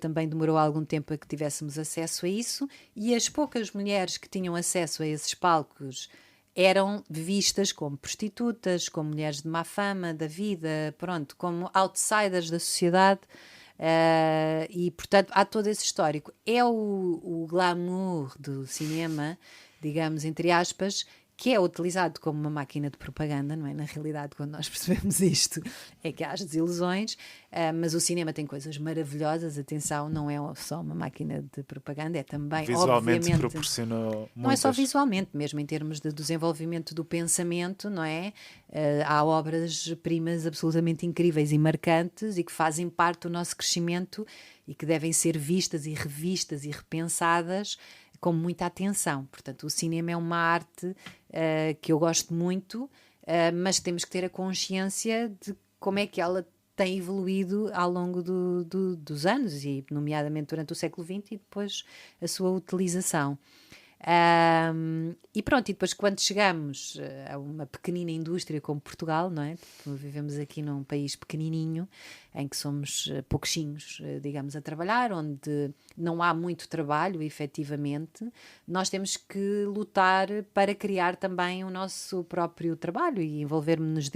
Também demorou algum tempo a que tivéssemos acesso a isso, e as poucas mulheres que tinham acesso a esses palcos eram vistas como prostitutas, como mulheres de má fama da vida, pronto, como outsiders da sociedade, e portanto há todo esse histórico. É o glamour do cinema, digamos, entre aspas, que é utilizado como uma máquina de propaganda, não é? Na realidade, quando nós percebemos isto, é que há as desilusões, mas o cinema tem coisas maravilhosas, atenção, não é só uma máquina de propaganda, é também, Visualmente obviamente, proporcionou não é só muitas. visualmente, mesmo em termos de desenvolvimento do pensamento, não é? Há obras-primas absolutamente incríveis e marcantes e que fazem parte do nosso crescimento e que devem ser vistas e revistas e repensadas com muita atenção. Portanto, o cinema é uma arte que eu gosto muito, mas temos que ter a consciência de como é que ela tem evoluído ao longo dos anos, e nomeadamente durante o século XX e depois a sua utilização. E pronto, e depois quando chegamos a uma pequenina indústria como Portugal, não é? Tipo, vivemos aqui num país pequenininho, em que somos pouquinhos, digamos, a trabalhar, onde não há muito trabalho, efetivamente, nós temos que lutar para criar também o nosso próprio trabalho e envolvermos-nos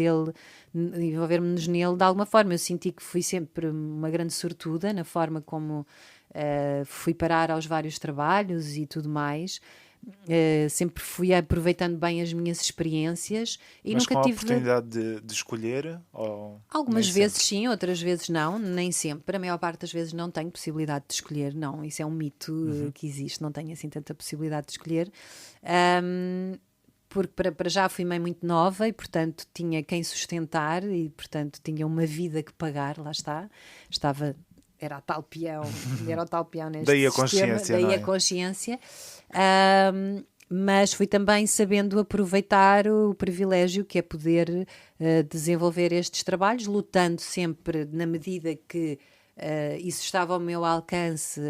nele de alguma forma. Eu senti que fui sempre uma grande sortuda na forma como fui parar aos vários trabalhos e tudo mais. Sempre fui aproveitando bem as minhas experiências e Mas nunca com a tive oportunidade de escolher? Ou algumas nem vezes sempre? sim, outras vezes não, nem sempre. A maior parte das vezes não tenho possibilidade de escolher, não. Isso é um mito que existe, não tenho assim tanta possibilidade de escolher. Porque para já fui mãe muito nova e, portanto, tinha quem sustentar e, portanto, tinha uma vida que pagar, lá está. Era o tal peão neste Daí a sistema, consciência, daí não a é? consciência. Mas fui também sabendo aproveitar o privilégio que é poder desenvolver estes trabalhos, lutando sempre na medida que isso estava ao meu alcance.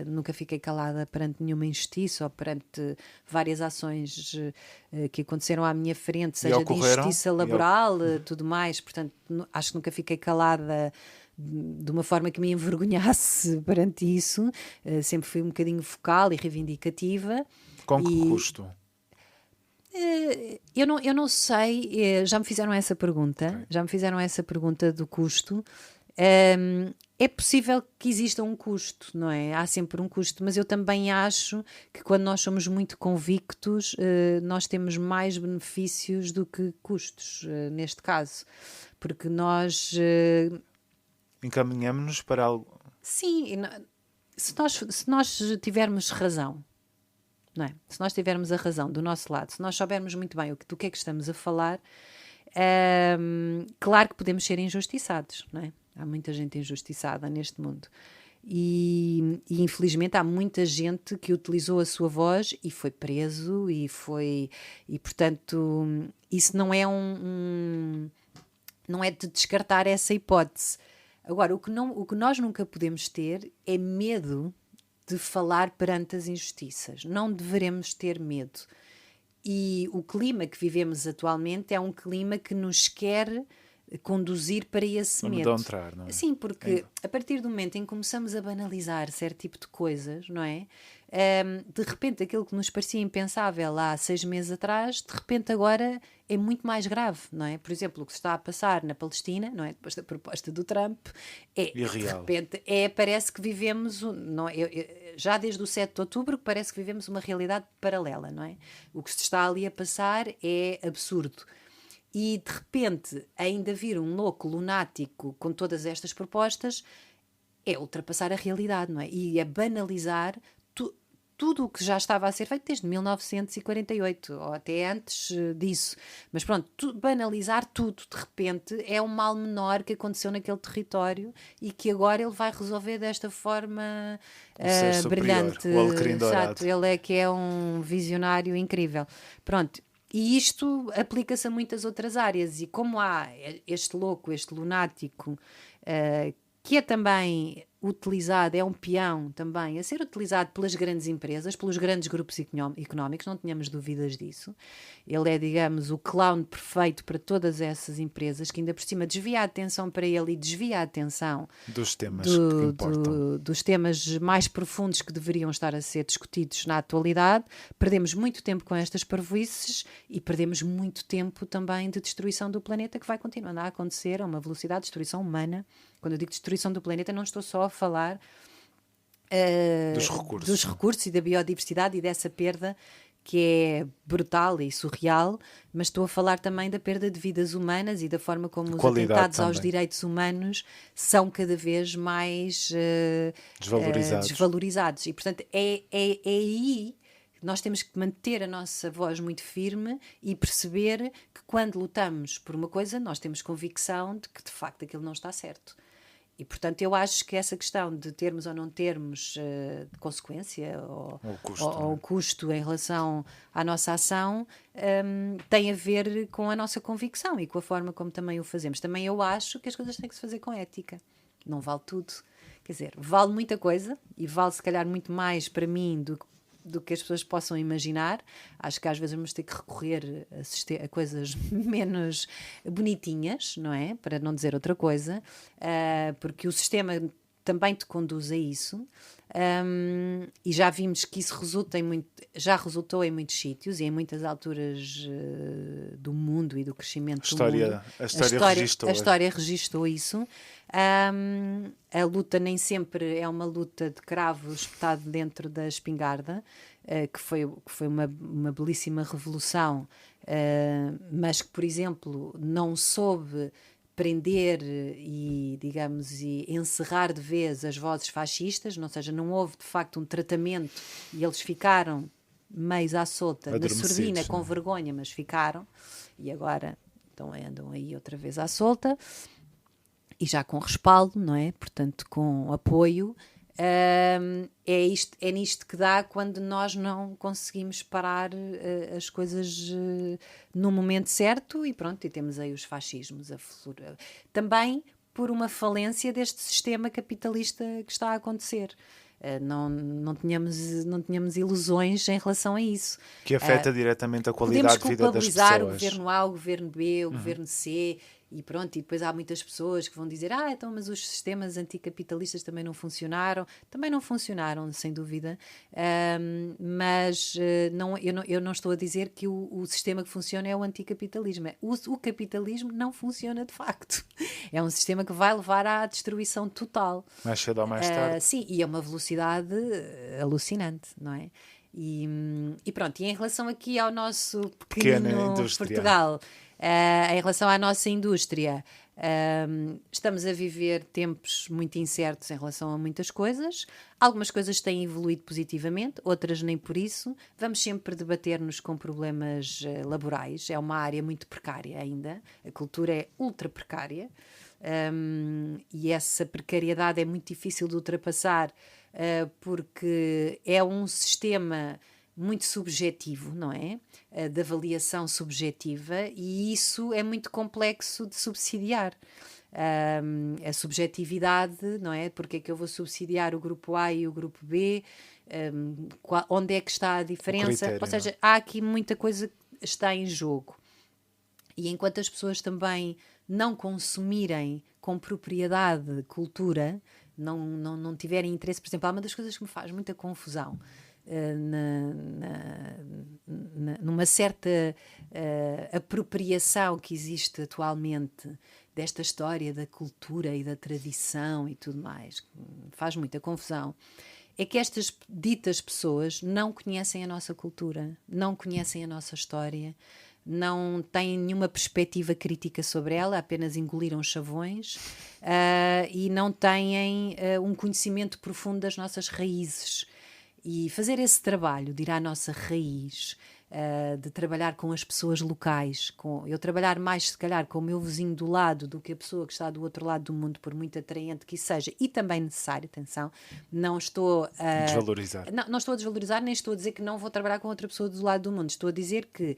Nunca fiquei calada perante nenhuma injustiça ou perante várias ações que aconteceram à minha frente, seja de ocorreram? injustiça laboral, tudo mais. Portanto, acho que nunca fiquei calada de uma forma que me envergonhasse perante isso. Sempre fui um bocadinho vocal e reivindicativa. Com que E custo? eu não sei, já me fizeram essa pergunta, Ok. já me fizeram essa pergunta do custo. É possível que exista um custo, não é? Há sempre um custo, mas eu também acho que quando nós somos muito convictos, nós temos mais benefícios do que custos, neste caso. Porque nós, Encaminhamos-nos para algo. sim, se nós tivermos razão, não é? Se nós tivermos a razão do nosso lado, se nós soubermos muito bem do que é que estamos a falar, claro que podemos ser injustiçados, não é? Há muita gente injustiçada neste mundo. E infelizmente há muita gente que utilizou a sua voz e foi preso e portanto isso não é não é de descartar essa hipótese. Agora, o que nós nunca podemos ter é medo de falar perante as injustiças. Não deveremos ter medo. E o clima que vivemos atualmente é um clima que nos quer conduzir para esse medo. Amedrontar, não é? Sim, porque a partir do momento em que começamos a banalizar certo tipo de coisas, não é? De repente aquilo que nos parecia impensável há 6 meses atrás, de repente agora é muito mais grave, não é? Por exemplo, o que se está a passar na Palestina, não é? Depois da proposta do Trump, de repente parece que vivemos, não é? Já desde o 7 de outubro, parece que vivemos uma realidade paralela, não é? O que se está ali a passar é absurdo. E de repente ainda vir um louco lunático com todas estas propostas é ultrapassar a realidade, não é? E é banalizar tudo o que já estava a ser feito desde 1948 ou até antes disso. Mas pronto, banalizar tudo de repente é um mal menor que aconteceu naquele território e que agora ele vai resolver desta forma brilhante. O alecrim dourado. Exato, ele é que é um visionário incrível. Pronto. E isto aplica-se a muitas outras áreas. E como há este louco, este lunático, que é também utilizado, é um peão também, a ser utilizado pelas grandes empresas, pelos grandes grupos económicos, não tenhamos dúvidas disso. Ele é, digamos, o clown perfeito para todas essas empresas, que ainda por cima desvia a atenção para ele e desvia a atenção Dos temas que importam. dos temas mais profundos que deveriam estar a ser discutidos na atualidade. Perdemos muito tempo com estas parvoíces e perdemos muito tempo também de destruição do planeta, que vai continuando a acontecer a uma velocidade de destruição humana. Quando eu digo destruição do planeta, não estou só a falar dos recursos e da biodiversidade e dessa perda que é brutal e surreal, mas estou a falar também da perda de vidas humanas e da forma como os Qualidade atentados aos também. direitos humanos são cada vez mais desvalorizados. E, portanto, é aí que nós temos que manter a nossa voz muito firme e perceber que quando lutamos por uma coisa, nós temos convicção de que, de facto, aquilo não está certo. E, portanto, eu acho que essa questão de termos ou não termos consequência ou custo em relação à nossa ação tem a ver com a nossa convicção e com a forma como também o fazemos. Também eu acho que as coisas têm que se fazer com ética. Não vale tudo. Quer dizer, vale muita coisa e vale se calhar muito mais para mim do que as pessoas possam imaginar. Acho que às vezes vamos ter que recorrer a coisas menos bonitinhas, não é? Para não dizer outra coisa, porque o sistema também te conduz a isso, e já vimos que isso já resultou em muitos sítios e em muitas alturas do mundo e do crescimento do mundo. A história registou isso. A luta nem sempre é uma luta de cravo espetado dentro da espingarda, que foi uma belíssima revolução, mas que, por exemplo, não soube prender e, digamos, e encerrar de vez as vozes fascistas, ou seja, não houve de facto um tratamento e eles ficaram meios à solta, na surdina, com vergonha, mas ficaram, e agora então andam aí outra vez à solta, e já com respaldo, não é? Portanto, com apoio. É nisto que dá quando nós não conseguimos parar as coisas no momento certo, e pronto, e temos aí os fascismos a florar. Também por uma falência deste sistema capitalista que está a acontecer. Não tínhamos ilusões em relação a isso. Que afeta diretamente a qualidade de vida das pessoas. Podemos culpabilizar o governo A, o governo B, o governo C, e pronto, e depois há muitas pessoas que vão dizer então, mas os sistemas anticapitalistas também não funcionaram. Também não funcionaram, sem dúvida, mas eu não estou a dizer que o sistema que funciona é o anticapitalismo. O capitalismo não funciona de facto. É um sistema que vai levar à destruição total. Mais cedo ou mais tarde. Sim, e é uma velocidade alucinante, não é? E pronto, e em relação aqui ao nosso pequenino Portugal, em relação à nossa indústria, estamos a viver tempos muito incertos em relação a muitas coisas. Algumas coisas têm evoluído positivamente, outras nem por isso. Vamos sempre debater-nos com problemas laborais. É uma área muito precária ainda. A cultura é ultra precária, e essa precariedade é muito difícil de ultrapassar, porque é um sistema muito subjetivo, não é? De avaliação subjetiva, e isso é muito complexo de subsidiar. A subjetividade, não é? Porque é que eu vou subsidiar o grupo A e o grupo B? Onde é que está a diferença? Critério, ou seja, há aqui muita coisa que está em jogo. E enquanto as pessoas também não consumirem com propriedade cultura, não tiverem interesse, por exemplo, há uma das coisas que me faz muita confusão, numa certa apropriação que existe atualmente desta história da cultura e da tradição e tudo mais, que faz muita confusão, é que estas ditas pessoas não conhecem a nossa cultura, não conhecem a nossa história, não têm nenhuma perspectiva crítica sobre ela, apenas engoliram chavões, e não têm um conhecimento profundo das nossas raízes. E fazer esse trabalho de ir à nossa raiz, de trabalhar com as pessoas locais, eu trabalhar mais, se calhar, com o meu vizinho do lado do que a pessoa que está do outro lado do mundo, por muito atraente que isso seja, e também necessário, atenção, não estou a desvalorizar. Não estou a desvalorizar, nem estou a dizer que não vou trabalhar com outra pessoa do lado do mundo, estou a dizer que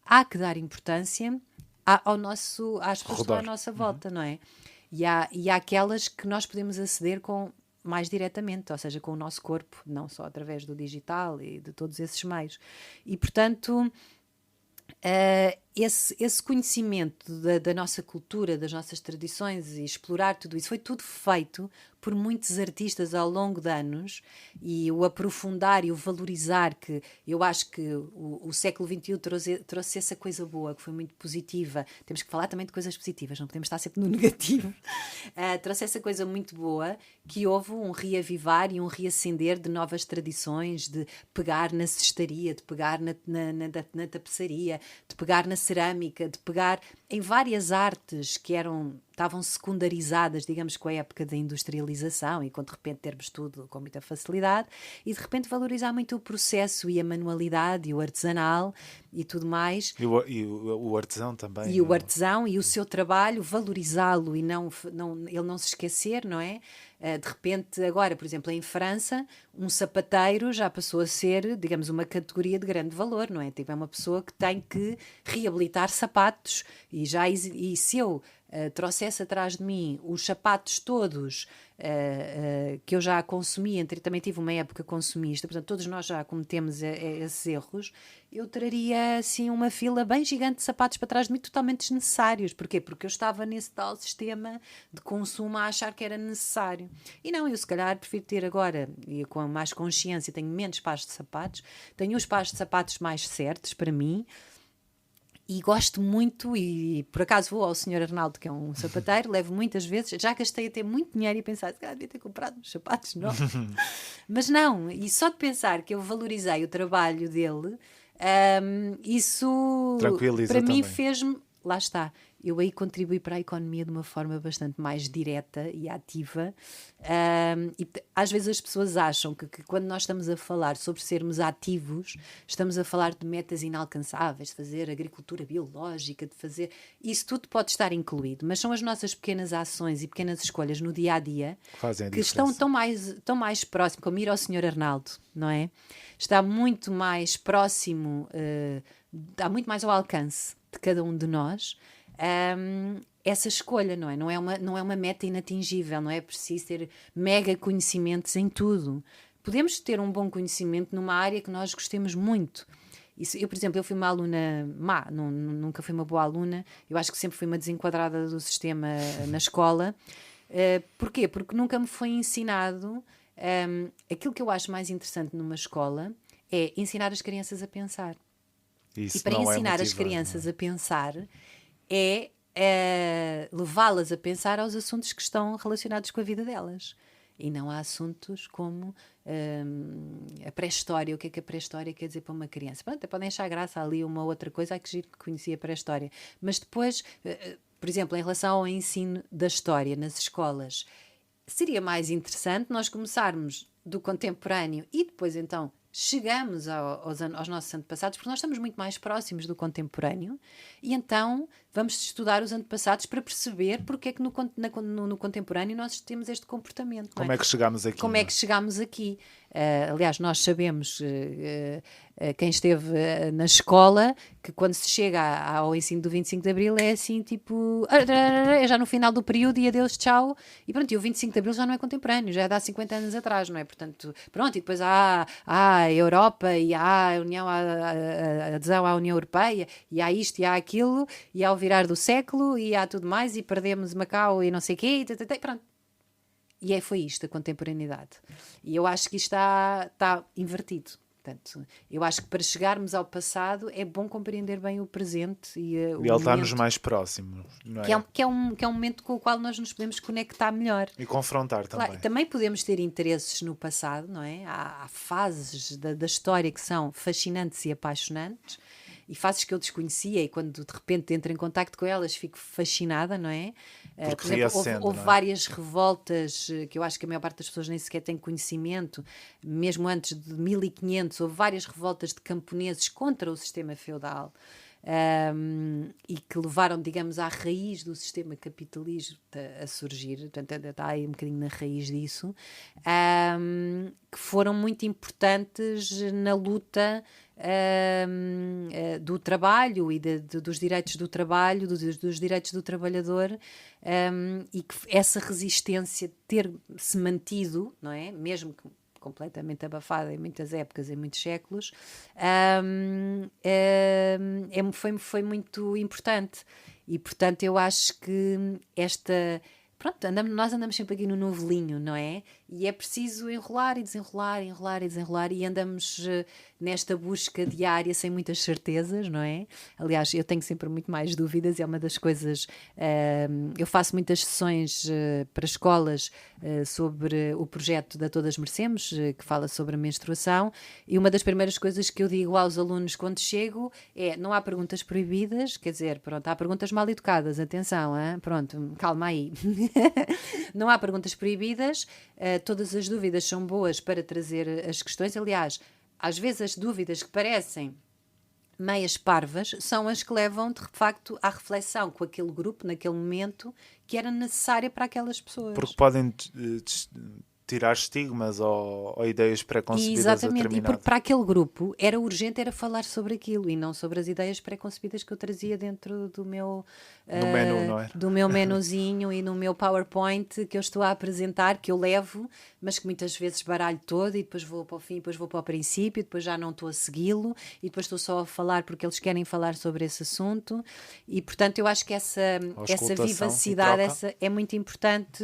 há que dar importância às pessoas que estão à nossa volta, não é? E há aquelas que nós podemos aceder com mais diretamente, ou seja, com o nosso corpo, não só através do digital e de todos esses meios. E, portanto, esse conhecimento da nossa cultura, das nossas tradições e explorar tudo isso, foi tudo feito por muitos artistas ao longo de anos, e o aprofundar e o valorizar, que eu acho que o século XXI trouxe essa coisa boa, que foi muito positiva. Temos que falar também de coisas positivas, não podemos estar sempre no negativo. Trouxe essa coisa muito boa, que houve um reavivar e um reacender de novas tradições, de pegar na cestaria, de pegar na tapeçaria, de pegar na cerâmica, de pegar em várias artes que estavam secundarizadas, digamos, com a época da industrialização, e quando de repente termos tudo com muita facilidade, e de repente valorizar muito o processo e a manualidade e o artesanal e tudo mais. E o artesão também. E o artesão e o seu trabalho, valorizá-lo e ele não se esquecer, não é? De repente, agora, por exemplo, em França, um sapateiro já passou a ser, digamos, uma categoria de grande valor, não é? Tipo, é uma pessoa que tem que reabilitar sapatos, e se eu trouxesse atrás de mim os sapatos todos que eu já consumi, também tive uma época consumista, portanto todos nós já cometemos esses erros, eu traria assim uma fila bem gigante de sapatos para trás de mim, totalmente desnecessários. Porquê? Porque eu estava nesse tal sistema de consumo a achar que era necessário. E não, eu se calhar prefiro ter agora, e com mais consciência, tenho menos pares de sapatos, tenho os pares de sapatos mais certos para mim. E gosto muito, e por acaso vou ao Sr. Arnaldo, que é um sapateiro, levo muitas vezes, já gastei até muito dinheiro e pensar, se calhar devia ter comprado uns sapatos novos. Mas não, e só de pensar que eu valorizei o trabalho dele, isso para mim fez-me, lá está, eu aí contribuí para a economia de uma forma bastante mais direta e ativa. E às vezes as pessoas acham que quando nós estamos a falar sobre sermos ativos, estamos a falar de metas inalcançáveis, de fazer agricultura biológica, de fazer... Isso tudo pode estar incluído, mas são as nossas pequenas ações e pequenas escolhas no dia-a-dia que estão tão mais próximo, como ir ao Sr. Arnaldo, não é? Está muito mais próximo, está muito mais ao alcance de cada um de nós. Essa escolha, não é? Não é uma meta inatingível, não é preciso ter mega conhecimentos em tudo. Podemos ter um bom conhecimento numa área que nós gostemos muito. Eu, por exemplo, eu fui uma aluna má, nunca fui uma boa aluna, eu acho que sempre fui uma desenquadrada do sistema na escola. Porquê? Porque nunca me foi ensinado. Aquilo que eu acho mais interessante numa escola é ensinar as crianças a pensar. Isso e para ensinar as crianças a pensar é levá-las a pensar aos assuntos que estão relacionados com a vida delas. E não há assuntos como a pré-história. O que é que a pré-história quer dizer para uma criança? Pronto, podem achar graça ali uma outra coisa, que giro que conhecia a pré-história. Mas depois, por exemplo, em relação ao ensino da história nas escolas, seria mais interessante nós começarmos do contemporâneo e depois então chegamos aos nossos antepassados, porque nós estamos muito mais próximos do contemporâneo, e então vamos estudar os antepassados para perceber porque é que no contemporâneo nós temos este comportamento. Como é que chegamos aqui? Como é que chegamos aqui? Aliás, nós sabemos, quem esteve na escola, que quando se chega ao ensino do 25 de Abril é assim, tipo, é já no final do período e adeus, tchau, e pronto, e o 25 de Abril já não é contemporâneo, já é de há 50 anos atrás, não é? Portanto, pronto, e depois há a Europa, e há a adesão à União Europeia, e há isto, e há aquilo, e há o virar do século, e há tudo mais, e perdemos Macau e não sei o quê, e pronto. E foi isto, a contemporaneidade. E eu acho que isto está invertido. Portanto, eu acho que para chegarmos ao passado é bom compreender bem o presente e ele está-nos mais próximos, não é? Que é um momento com o qual nós nos podemos conectar melhor. E confrontar também. Claro, também podemos ter interesses no passado, não é? Há fases da história que são fascinantes e apaixonantes, e fases que eu desconhecia, e quando de repente entro em contacto com elas fico fascinada, não é? Porque por exemplo, houve não é? várias revoltas que eu acho que a maior parte das pessoas nem sequer tem conhecimento, mesmo antes de 1500, houve várias revoltas de camponeses contra o sistema feudal, e que levaram, digamos, à raiz do sistema capitalista a surgir, portanto está aí um bocadinho na raiz disso, que foram muito importantes na luta do trabalho e dos direitos do trabalho, dos direitos do trabalhador, e que essa resistência ter-se mantido, não é? Mesmo completamente abafada em muitas épocas, em muitos séculos, foi muito importante. E, portanto, eu acho que pronto, nós andamos sempre aqui no novelinho, não é? E é preciso enrolar e desenrolar, enrolar e desenrolar, e andamos nesta busca diária sem muitas certezas, não é? Aliás, eu tenho sempre muito mais dúvidas, e é uma das coisas. Eu faço muitas sessões para escolas sobre o projeto da Todas Merecemos, que fala sobre a menstruação, e uma das primeiras coisas que eu digo aos alunos quando chego é: não há perguntas proibidas, quer dizer, pronto, há perguntas mal educadas, atenção, hein? Pronto, calma aí. Não há perguntas proibidas, todas as dúvidas são boas para trazer as questões. Aliás, às vezes as dúvidas que parecem meias parvas são as que levam de facto à reflexão com aquele grupo, naquele momento, que era necessária para aquelas pessoas. Porque podem tirar estigmas ou ideias preconcebidas. Exatamente, a e porque para aquele grupo era urgente era falar sobre aquilo e não sobre as ideias preconcebidas que eu trazia dentro do meu menu, não é? do meu menuzinho e no meu PowerPoint que eu estou a apresentar, que eu levo, mas que muitas vezes baralho todo e depois vou para o fim, depois vou para o princípio, depois já não estou a segui-lo e depois estou só a falar porque eles querem falar sobre esse assunto. E portanto eu acho que essa vivacidade é muito importante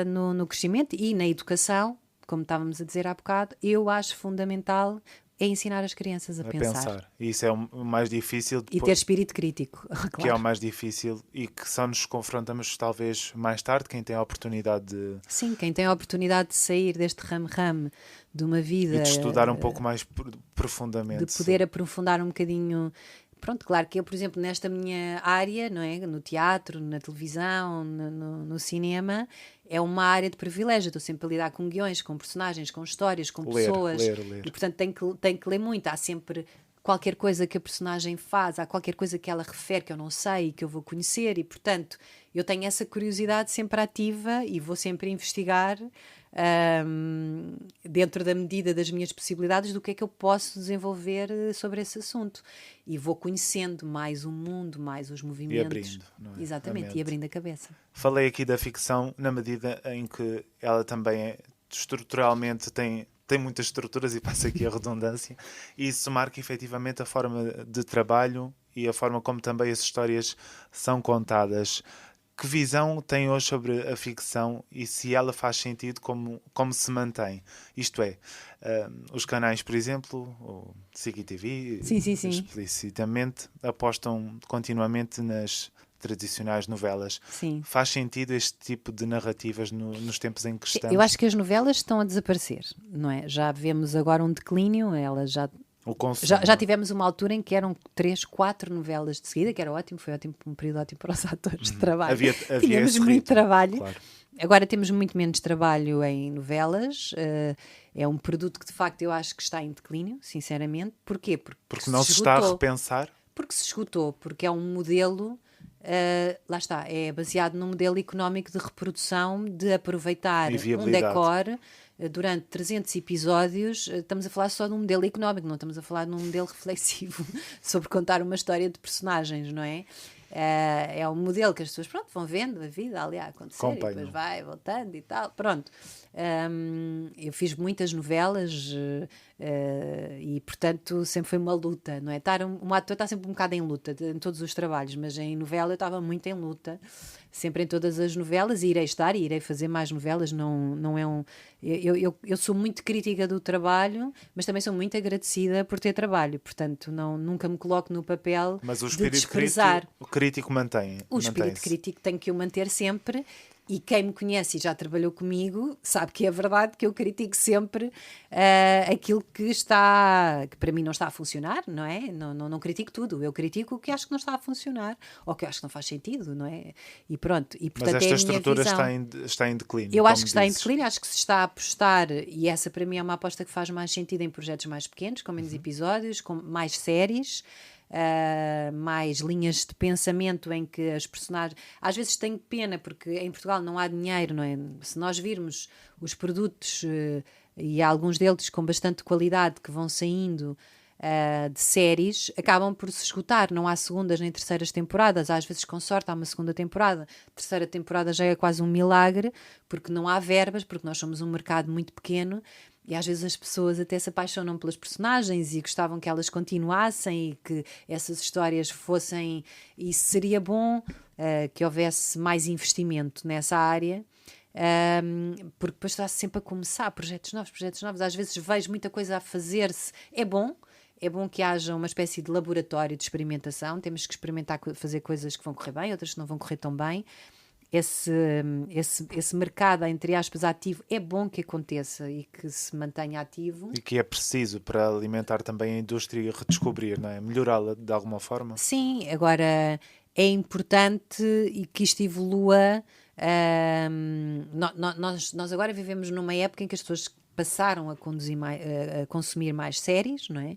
no crescimento e na educação, como estávamos a dizer há bocado. Eu acho fundamental é ensinar as crianças a pensar. E isso é o mais difícil. E ter espírito crítico, claro. Que é o mais difícil e que só nos confrontamos talvez mais tarde, quem tem a oportunidade de... Sim, quem tem a oportunidade de sair deste rame-rame de uma vida... E de estudar um pouco mais profundamente. De poder aprofundar um bocadinho... Pronto, claro que eu, por exemplo, nesta minha área, não é? No teatro, na televisão, no cinema, é uma área de privilégio. Estou sempre a lidar com guiões, com personagens, com histórias, com pessoas. Ler. E, portanto, tenho que ler muito. Há sempre qualquer coisa que a personagem faz, há qualquer coisa que ela refere que eu não sei e que eu vou conhecer. E, portanto, eu tenho essa curiosidade sempre ativa e vou sempre investigar dentro da medida das minhas possibilidades do que é que eu posso desenvolver sobre esse assunto, e vou conhecendo mais o mundo, mais os movimentos e abrindo, não é? Exatamente, e abrindo a cabeça. Falei aqui da ficção na medida em que ela também estruturalmente tem muitas estruturas, e passa aqui a redundância, e isso marca efetivamente a forma de trabalho e a forma como também as histórias são contadas. Que visão tem hoje sobre a ficção e se ela faz sentido, como se mantém? Isto é, os canais, por exemplo, o CGTV, sim. explicitamente apostam continuamente nas tradicionais novelas. Sim. Faz sentido este tipo de narrativas nos tempos em que estamos? Eu acho que as novelas estão a desaparecer, não é? Já vemos agora um declínio, elas já tivemos uma altura em que eram 3, 4 novelas de seguida, que era ótimo, foi ótimo, um período ótimo para os atores de trabalho. Tínhamos muito trabalho. Claro. Agora temos muito menos trabalho em novelas. É um produto que de facto eu acho que está em declínio, sinceramente. Porquê? Porque não se está a repensar? Porque se esgotou, porque é um modelo... lá está, é baseado num modelo económico de reprodução, de aproveitar um decor durante 300 episódios. Estamos a falar só de um modelo económico, não estamos a falar de um modelo reflexivo sobre contar uma história de personagens, não é? É um modelo que as pessoas vão vendo a vida ali a acontecer e depois vai voltando e tal, pronto. Eu fiz muitas novelas e portanto sempre foi uma luta, não é? Um ator está sempre um bocado em luta em todos os trabalhos, mas em novela eu estava muito em luta, sempre em todas as novelas, e irei estar e irei fazer mais novelas. Não é eu sou muito crítica do trabalho, mas também sou muito agradecida por ter trabalho, portanto nunca me coloco no papel de desprezar. O crítico mantém. O espírito crítico tem que o manter sempre. E quem me conhece e já trabalhou comigo sabe que é verdade que eu critico sempre aquilo que para mim não está a funcionar, não é? Não critico tudo, eu critico o que acho que não está a funcionar ou que acho que não faz sentido, não é? E pronto. E, portanto, mas esta estrutura está em declínio. Eu acho que está em declínio, acho que se está a apostar, e essa para mim é uma aposta que faz mais sentido em projetos mais pequenos, com menos episódios, com mais séries. Mais linhas de pensamento em que as personagens... Às vezes tenho pena porque em Portugal não há dinheiro, não é? Se nós virmos os produtos e alguns deles com bastante qualidade que vão saindo, de séries acabam por se esgotar. Não há segundas nem terceiras temporadas. Às vezes, com sorte, há uma segunda temporada. A terceira temporada já é quase um milagre, porque não há verbas, porque nós somos um mercado muito pequeno. E às vezes as pessoas até se apaixonam pelas personagens e gostavam que elas continuassem e que essas histórias fossem... E seria bom que houvesse mais investimento nessa área, porque depois está-se sempre a começar projetos novos. Às vezes vejo muita coisa a fazer-se. É bom que haja uma espécie de laboratório de experimentação. Temos que experimentar fazer coisas que vão correr bem, outras que não vão correr tão bem. Esse mercado, entre aspas, ativo, é bom que aconteça e que se mantenha ativo. E que é preciso para alimentar também a indústria e redescobrir, não é? Melhorá-la de alguma forma. Sim, agora é importante e que isto evolua. Nós agora vivemos numa época em que as pessoas passaram a consumir mais séries, não é?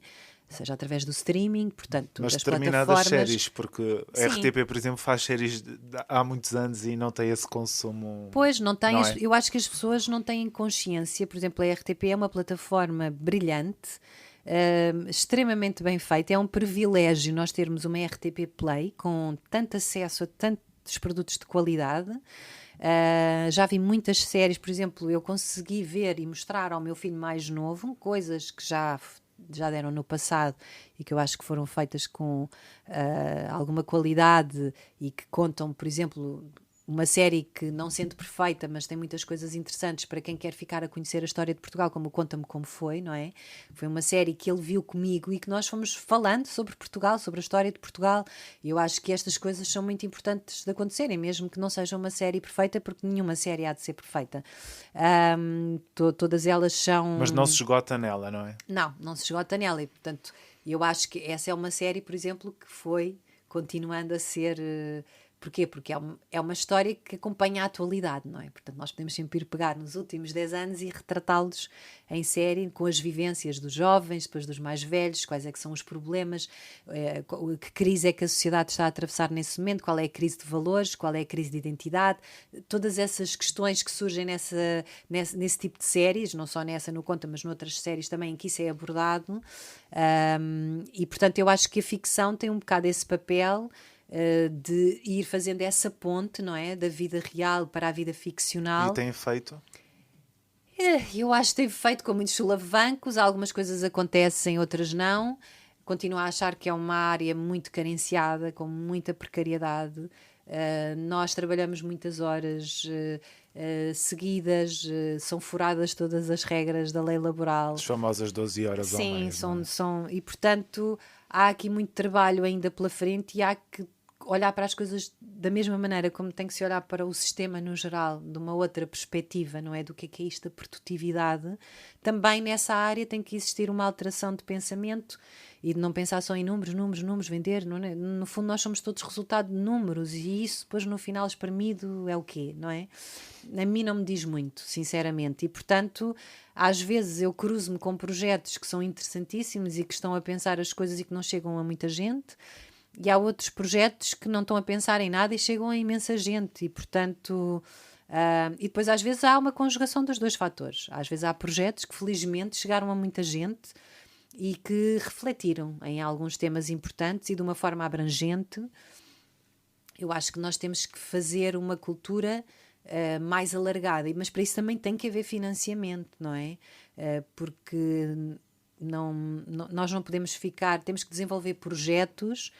Seja através do streaming, portanto, mas das determinadas plataformas. séries, porque a Sim. RTP, por exemplo, faz séries há muitos anos e não tem esse consumo. Pois, não tem. Não é? Eu acho que as pessoas não têm consciência. Por exemplo, a RTP é uma plataforma brilhante, extremamente bem feita. É um privilégio nós termos uma RTP Play com tanto acesso a tantos produtos de qualidade. Já vi muitas séries, por exemplo, eu consegui ver e mostrar ao meu filho mais novo coisas que já deram no passado e que eu acho que foram feitas com alguma qualidade e que contam, por exemplo, uma série que, não sendo perfeita, mas tem muitas coisas interessantes para quem quer ficar a conhecer a história de Portugal, como o Conta-me Como Foi, não é? Foi uma série que ele viu comigo e que nós fomos falando sobre Portugal, sobre a história de Portugal, e eu acho que estas coisas são muito importantes de acontecerem, mesmo que não seja uma série perfeita, porque nenhuma série há de ser perfeita. Todas elas são... Mas não se esgota nela, não é? Não se esgota nela, e portanto, eu acho que essa é uma série, por exemplo, que foi continuando a ser... Porquê? Porque é uma história que acompanha a atualidade, não é? Portanto, nós podemos sempre ir pegar nos últimos 10 anos e retratá-los em série, com as vivências dos jovens, depois dos mais velhos, quais é que são os problemas, que crise é que a sociedade está a atravessar nesse momento, qual é a crise de valores, qual é a crise de identidade, todas essas questões que surgem nesse tipo de séries, não só nessa no Conta, mas noutras séries também em que isso é abordado. E, portanto, eu acho que a ficção tem um bocado esse papel de ir fazendo essa ponte, não é? Da vida real para a vida ficcional. E tem feito? Eu acho que tem feito com muitos solavancos, algumas coisas acontecem, outras não. Continuo a achar que é uma área muito carenciada, com muita precariedade. Nós trabalhamos muitas horas seguidas, são furadas todas as regras da lei laboral. As famosas 12 horas Sim, ao mês. são, e portanto há aqui muito trabalho ainda pela frente e há que olhar para as coisas da mesma maneira como tem que se olhar para o sistema no geral, de uma outra perspectiva, não é? Do que é isto da produtividade. Também nessa área tem que existir uma alteração de pensamento e de não pensar só em números, vender, não é? No fundo nós somos todos resultado de números e isso depois no final espremido é o quê, não é? A mim não me diz muito, sinceramente, e portanto às vezes eu cruzo-me com projetos que são interessantíssimos e que estão a pensar as coisas e que não chegam a muita gente, e há outros projetos que não estão a pensar em nada e chegam a imensa gente, e portanto e depois às vezes há uma conjugação dos dois fatores. Às vezes há projetos que felizmente chegaram a muita gente e que refletiram em alguns temas importantes e de uma forma abrangente. Eu acho que nós temos que fazer uma cultura mais alargada, mas para isso também tem que haver financiamento, não é? Porque nós não podemos ficar, temos que desenvolver projetos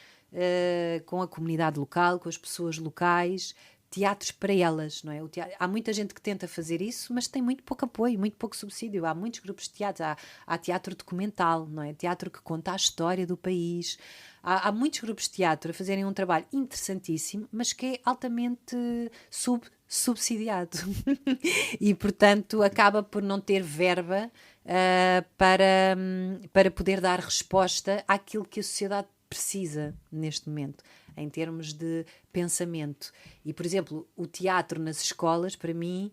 com a comunidade local, com as pessoas locais, teatros para elas, não é? Há muita gente que tenta fazer isso, mas tem muito pouco apoio, muito pouco subsídio. Há muitos grupos de teatro, há teatro documental, não é? Teatro que conta a história do país. Há muitos grupos de teatro a fazerem um trabalho interessantíssimo, mas que é altamente subsidiado e, portanto, acaba por não ter verba para poder dar resposta àquilo que a sociedade precisa neste momento, em termos de pensamento. E, por exemplo, o teatro nas escolas, para mim,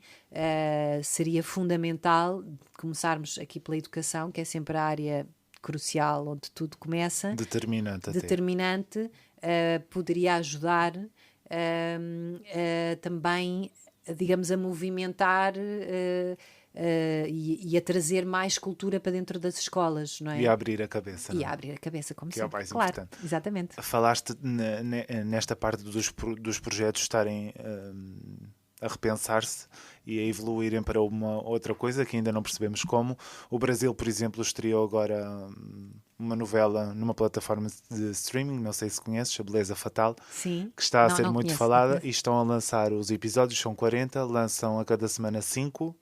seria fundamental começarmos aqui pela educação, que é sempre a área crucial, onde tudo começa. Determinante. Poderia ajudar também, digamos, a movimentar e a trazer mais cultura para dentro das escolas, não é? E a abrir a cabeça. E a abrir a cabeça, como que é o sempre. mais Claro, importante. exatamente. Falaste nesta parte dos projetos estarem a repensar-se e a evoluírem para uma outra coisa que ainda não percebemos como. O Brasil, por exemplo, estreou agora uma novela numa plataforma de streaming, não sei se conheces, A Beleza Fatal, Sim. que está a ser Não muito conheço, falada, não conheço. e estão a lançar os episódios, são 40, lançam a cada semana 5,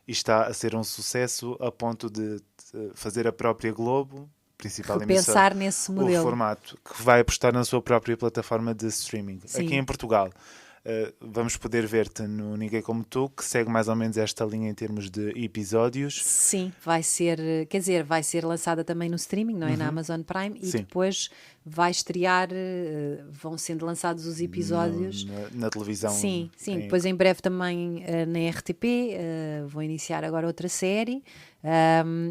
e está a ser um sucesso a ponto de fazer a própria Globo, principal emissora, Repensar nesse o modelo. formato, que vai apostar na sua própria plataforma de streaming. Sim. Aqui em Portugal, vamos poder ver-te no Ninguém Como Tu, que segue mais ou menos esta linha em termos de episódios. Sim, vai ser, quer dizer, vai ser lançada também no streaming, não é? Na Amazon Prime, e Sim. depois vai estrear, vão sendo lançados os episódios. Na televisão. Sim, depois em breve também na RTP, vou iniciar agora outra série,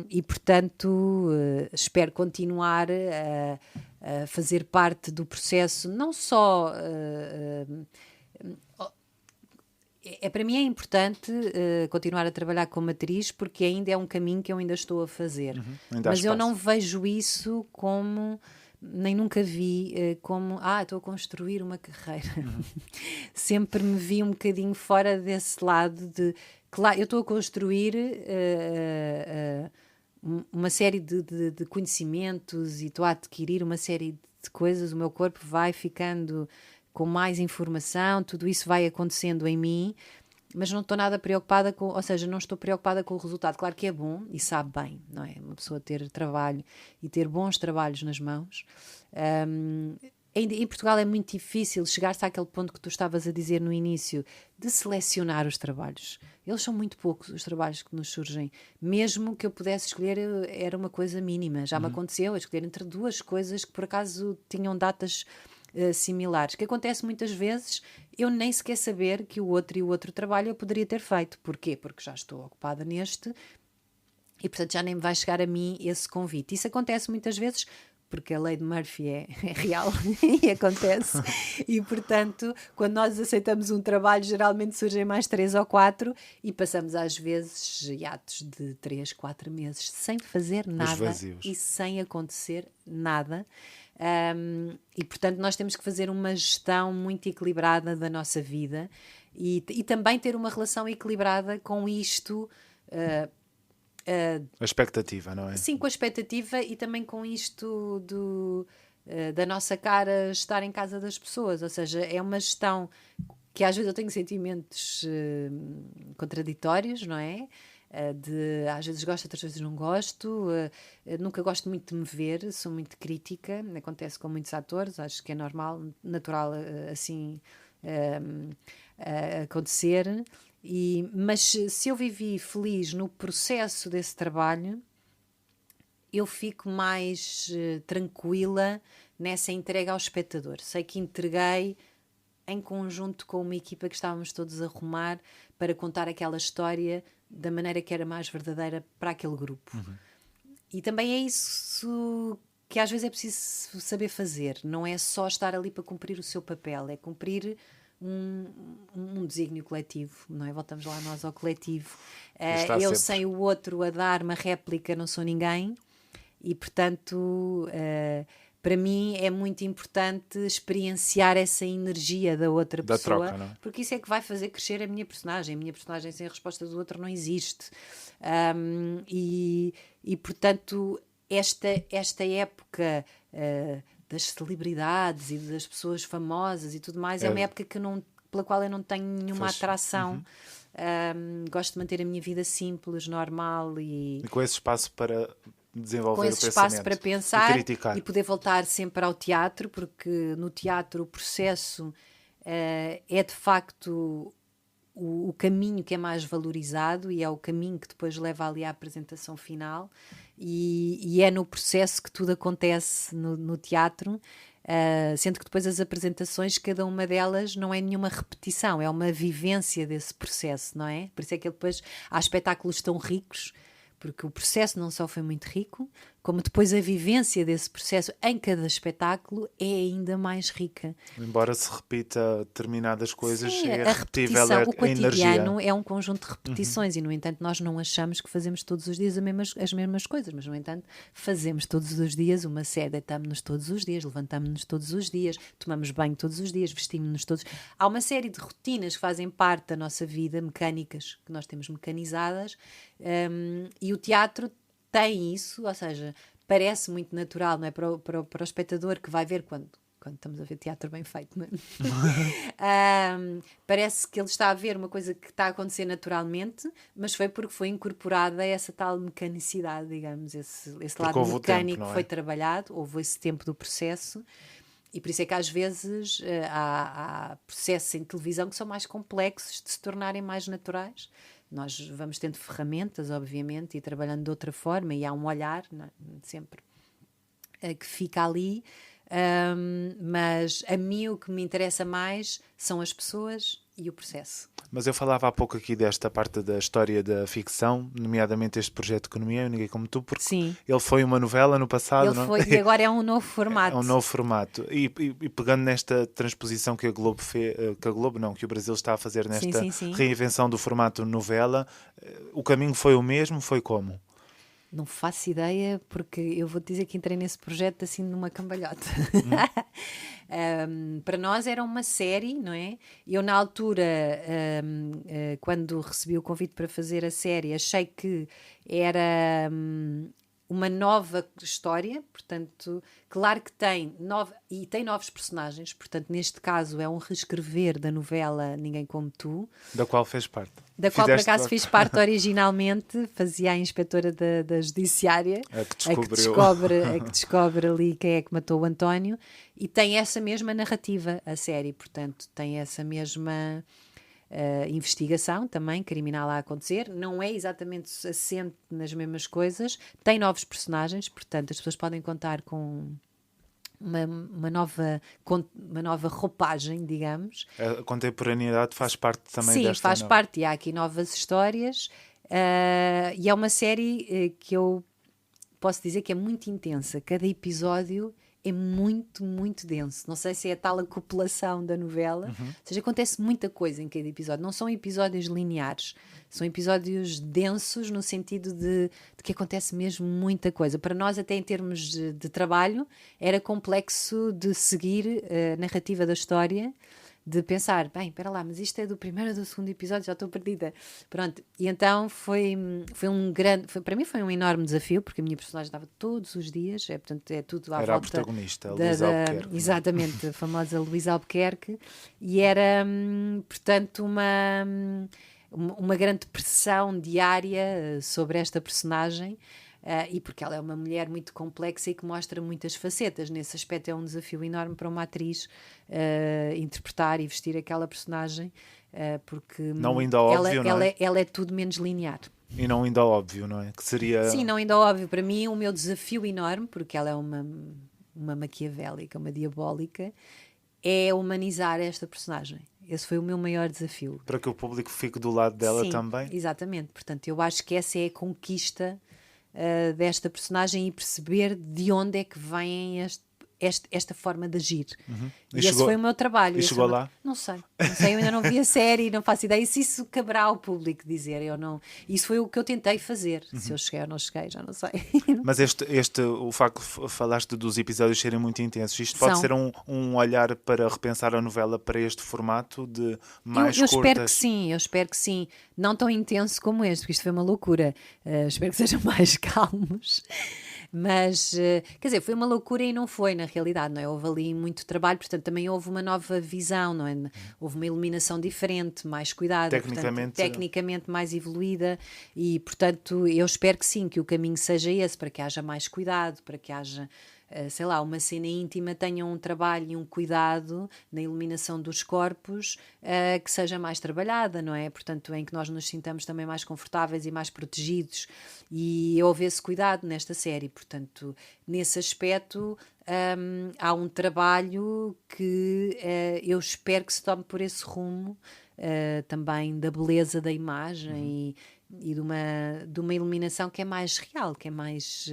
e portanto espero continuar a fazer parte do processo, não só. Para mim é importante continuar a trabalhar como atriz, porque ainda é um caminho que eu ainda estou a fazer. Ainda há Mas eu espaço. não vejo isso como, nem nunca vi como, estou a construir uma carreira. Sempre me vi um bocadinho fora desse lado de, claro, eu estou a construir uma série de conhecimentos e estou a adquirir uma série de coisas, o meu corpo vai ficando com mais informação, tudo isso vai acontecendo em mim, mas não estou nada preocupada com, ou seja, não estou preocupada com o resultado. Claro que é bom e sabe bem, não é? Uma pessoa ter trabalho e ter bons trabalhos nas mãos. Em Portugal é muito difícil chegar-se àquele ponto que tu estavas a dizer no início, de selecionar os trabalhos. Eles são muito poucos, os trabalhos que nos surgem. Mesmo que eu pudesse escolher, era uma coisa mínima. Já me aconteceu a escolher entre duas coisas que por acaso tinham datas similares, que acontece muitas vezes eu nem sequer saber que o outro trabalho eu poderia ter feito. Porquê? Porque já estou ocupada neste e portanto já nem me vai chegar a mim esse convite. Isso acontece muitas vezes porque a lei de Murphy é real e acontece, e portanto quando nós aceitamos um trabalho geralmente surgem mais 3 ou 4 e passamos às vezes hiatos de 3, 4 meses sem fazer nada vazios. e sem acontecer nada. E portanto nós temos que fazer uma gestão muito equilibrada da nossa vida e também ter uma relação equilibrada com isto, A expectativa, não é? sim, com a expectativa e também com isto da nossa cara estar em casa das pessoas, ou seja, é uma gestão que às vezes eu tenho sentimentos contraditórios, não é? Às vezes gosto, outras vezes não gosto, nunca gosto muito de me ver, sou muito crítica, acontece com muitos atores, acho que é normal, natural assim acontecer, mas se eu vivi feliz no processo desse trabalho, eu fico mais tranquila nessa entrega ao espectador. Sei que entreguei em conjunto com uma equipa que estávamos todos a arrumar para contar aquela história da maneira que era mais verdadeira para aquele grupo. E também é isso que às vezes é preciso saber fazer. Não é só estar ali para cumprir o seu papel, é cumprir um desígnio coletivo, não é? Voltamos lá nós ao coletivo. Eu sempre. sem o outro a dar uma réplica não sou ninguém e portanto para mim é muito importante experienciar essa energia da outra Da pessoa, troca, não é? porque isso é que vai fazer crescer a minha personagem sem a resposta do outro não existe. E portanto esta época das celebridades e das pessoas famosas e tudo mais é uma época pela qual eu não tenho nenhuma atração. Gosto de manter a minha vida simples, normal e com esse espaço para desenvolver com o esse pensamento espaço para pensar e criticar. e poder voltar sempre ao teatro, porque no teatro o processo é de facto o caminho que é mais valorizado e é o caminho que depois leva ali à apresentação final e é no processo que tudo acontece no teatro, sendo que depois as apresentações, cada uma delas não é nenhuma repetição, é uma vivência desse processo, não é? Por isso é que depois há espetáculos tão ricos, porque o processo não só foi muito rico, como depois a vivência desse processo em cada espetáculo é ainda mais rica. Embora se repita determinadas coisas, Sim, é a repetível repetição, o a energia. cotidiano é um conjunto de repetições e, no entanto, nós não achamos que fazemos todos os dias as mesmas coisas, mas, no entanto, fazemos todos os dias uma série, deitamos-nos todos os dias, levantamos-nos todos os dias, tomamos banho todos os dias, vestimos-nos todos. Há uma série de rotinas que fazem parte da nossa vida, mecânicas, que nós temos mecanizadas, e o teatro tem isso, ou seja, parece muito natural, não é? Para o espectador que vai ver quando estamos a ver teatro bem feito, não é? Parece que ele está a ver uma coisa que está a acontecer naturalmente, mas foi porque foi incorporada essa tal mecanicidade, digamos, esse lado mecânico tempo, foi trabalhado, houve esse tempo do processo. E por isso é que às vezes há processos em televisão que são mais complexos de se tornarem mais naturais. Nós vamos tendo ferramentas, obviamente, e trabalhando de outra forma, e há um olhar, não é? Sempre que fica ali, mas a mim o que me interessa mais são as pessoas e o processo. Mas eu falava há pouco aqui desta parte da história da ficção, nomeadamente este projeto de Economia, Ninguém Como Tu, porque Sim. ele foi uma novela no passado, Ele foi, e agora é um novo formato. É um novo formato. E pegando nesta transposição que a Globo fez, que o Brasil está a fazer nesta sim. reinvenção do formato novela, o caminho foi o mesmo? Foi como? Não faço ideia, porque eu vou-te dizer que entrei nesse projeto assim numa cambalhota. Para nós era uma série, não é? Eu na altura, quando recebi o convite para fazer a série, achei que era uma nova história, portanto, claro que tem novos personagens, portanto, neste caso é um reescrever da novela Ninguém Como Tu. Da qual fez parte. Da qual, por acaso, fiz parte originalmente, fazia a inspetora da Judiciária, a que descobre ali quem é que matou o António, e tem essa mesma narrativa, a série, portanto, tem essa mesma investigação também, criminal a acontecer, não é exatamente assente nas mesmas coisas, tem novos personagens, portanto, as pessoas podem contar com uma nova roupagem, digamos. A contemporaneidade faz parte também Sim, desta... Sim, faz parte. E há aqui novas histórias. E é uma série que eu posso dizer que é muito intensa. Cada episódio é muito, muito denso. Não sei se é a tal acoplação da novela. Ou seja, acontece muita coisa em cada episódio. Não são episódios lineares. São episódios densos no sentido de que acontece mesmo muita coisa. Para nós, até em termos de trabalho, era complexo de seguir a narrativa da história, de pensar, bem, espera lá, mas isto é do primeiro ou do segundo episódio, já estou perdida. Pronto, e então para mim foi um enorme desafio, porque a minha personagem estava todos os dias, portanto é tudo à volta... Era a protagonista, a Luísa Albuquerque. Exatamente, a famosa Luísa Albuquerque, e era, portanto, uma grande pressão diária sobre esta personagem, e porque ela é uma mulher muito complexa e que mostra muitas facetas. Nesse aspecto é um desafio enorme para uma atriz interpretar e vestir aquela personagem, porque não ainda óbvio, ela é tudo menos linear. E não ainda óbvio, não é? Que seria... Sim, não ainda óbvio. Para mim, o meu desafio enorme, porque ela é uma maquiavélica, uma diabólica, é humanizar esta personagem. Esse foi o meu maior desafio. Para que o público fique do lado dela. Sim, também? Exatamente. Portanto, eu acho que essa é a conquista desta personagem, e perceber de onde é que vem esta forma de agir. E esse foi o meu trabalho. E chegou lá? Não sei, eu ainda não vi a série, não faço ideia se isso caberá ao público dizer. Isso foi o que eu tentei fazer. Se eu cheguei ou não cheguei, já não sei. Mas o facto de falaste dos episódios serem muito intensos, isto pode ser um olhar para repensar a novela para este formato de mais eu curtas? Eu espero que sim. Não tão intenso como este, porque isto foi uma loucura. Espero que sejam mais calmos. Mas, quer dizer, foi uma loucura e não foi, na realidade, não é? Houve ali muito trabalho, portanto também houve uma nova visão, não é? Houve uma iluminação diferente, mais cuidada, tecnicamente mais evoluída, e portanto eu espero que sim, que o caminho seja esse, para que haja mais cuidado, para que haja, sei lá, uma cena íntima tenha um trabalho e um cuidado na iluminação dos corpos, que seja mais trabalhada, não é? Portanto, em que nós nos sintamos também mais confortáveis e mais protegidos, e houve esse cuidado nesta série. Portanto, nesse aspecto, há um trabalho que eu espero que se tome por esse rumo, também da beleza da imagem, e de uma iluminação que é mais real, que é mais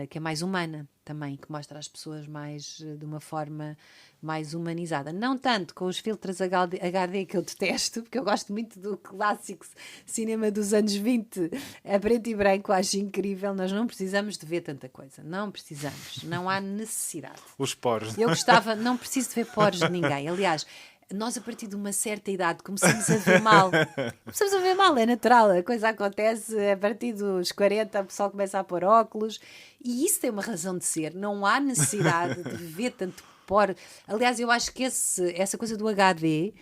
que é mais humana também, que mostra as pessoas mais de uma forma mais humanizada. Não tanto com os filtros HD que eu detesto, porque eu gosto muito do clássico cinema dos anos 20, a preto e branco, acho incrível. Nós não precisamos de ver tanta coisa, não precisamos, não há necessidade. Os poros. Eu gostava, não preciso de ver poros de ninguém. Aliás, nós a partir de uma certa idade começamos a ver mal. Começamos a ver mal, é natural. A coisa acontece a partir dos 40, o pessoal começa a pôr óculos. E isso tem uma razão de ser. Não há necessidade de ver tanto poro. Aliás, eu acho que essa coisa do HD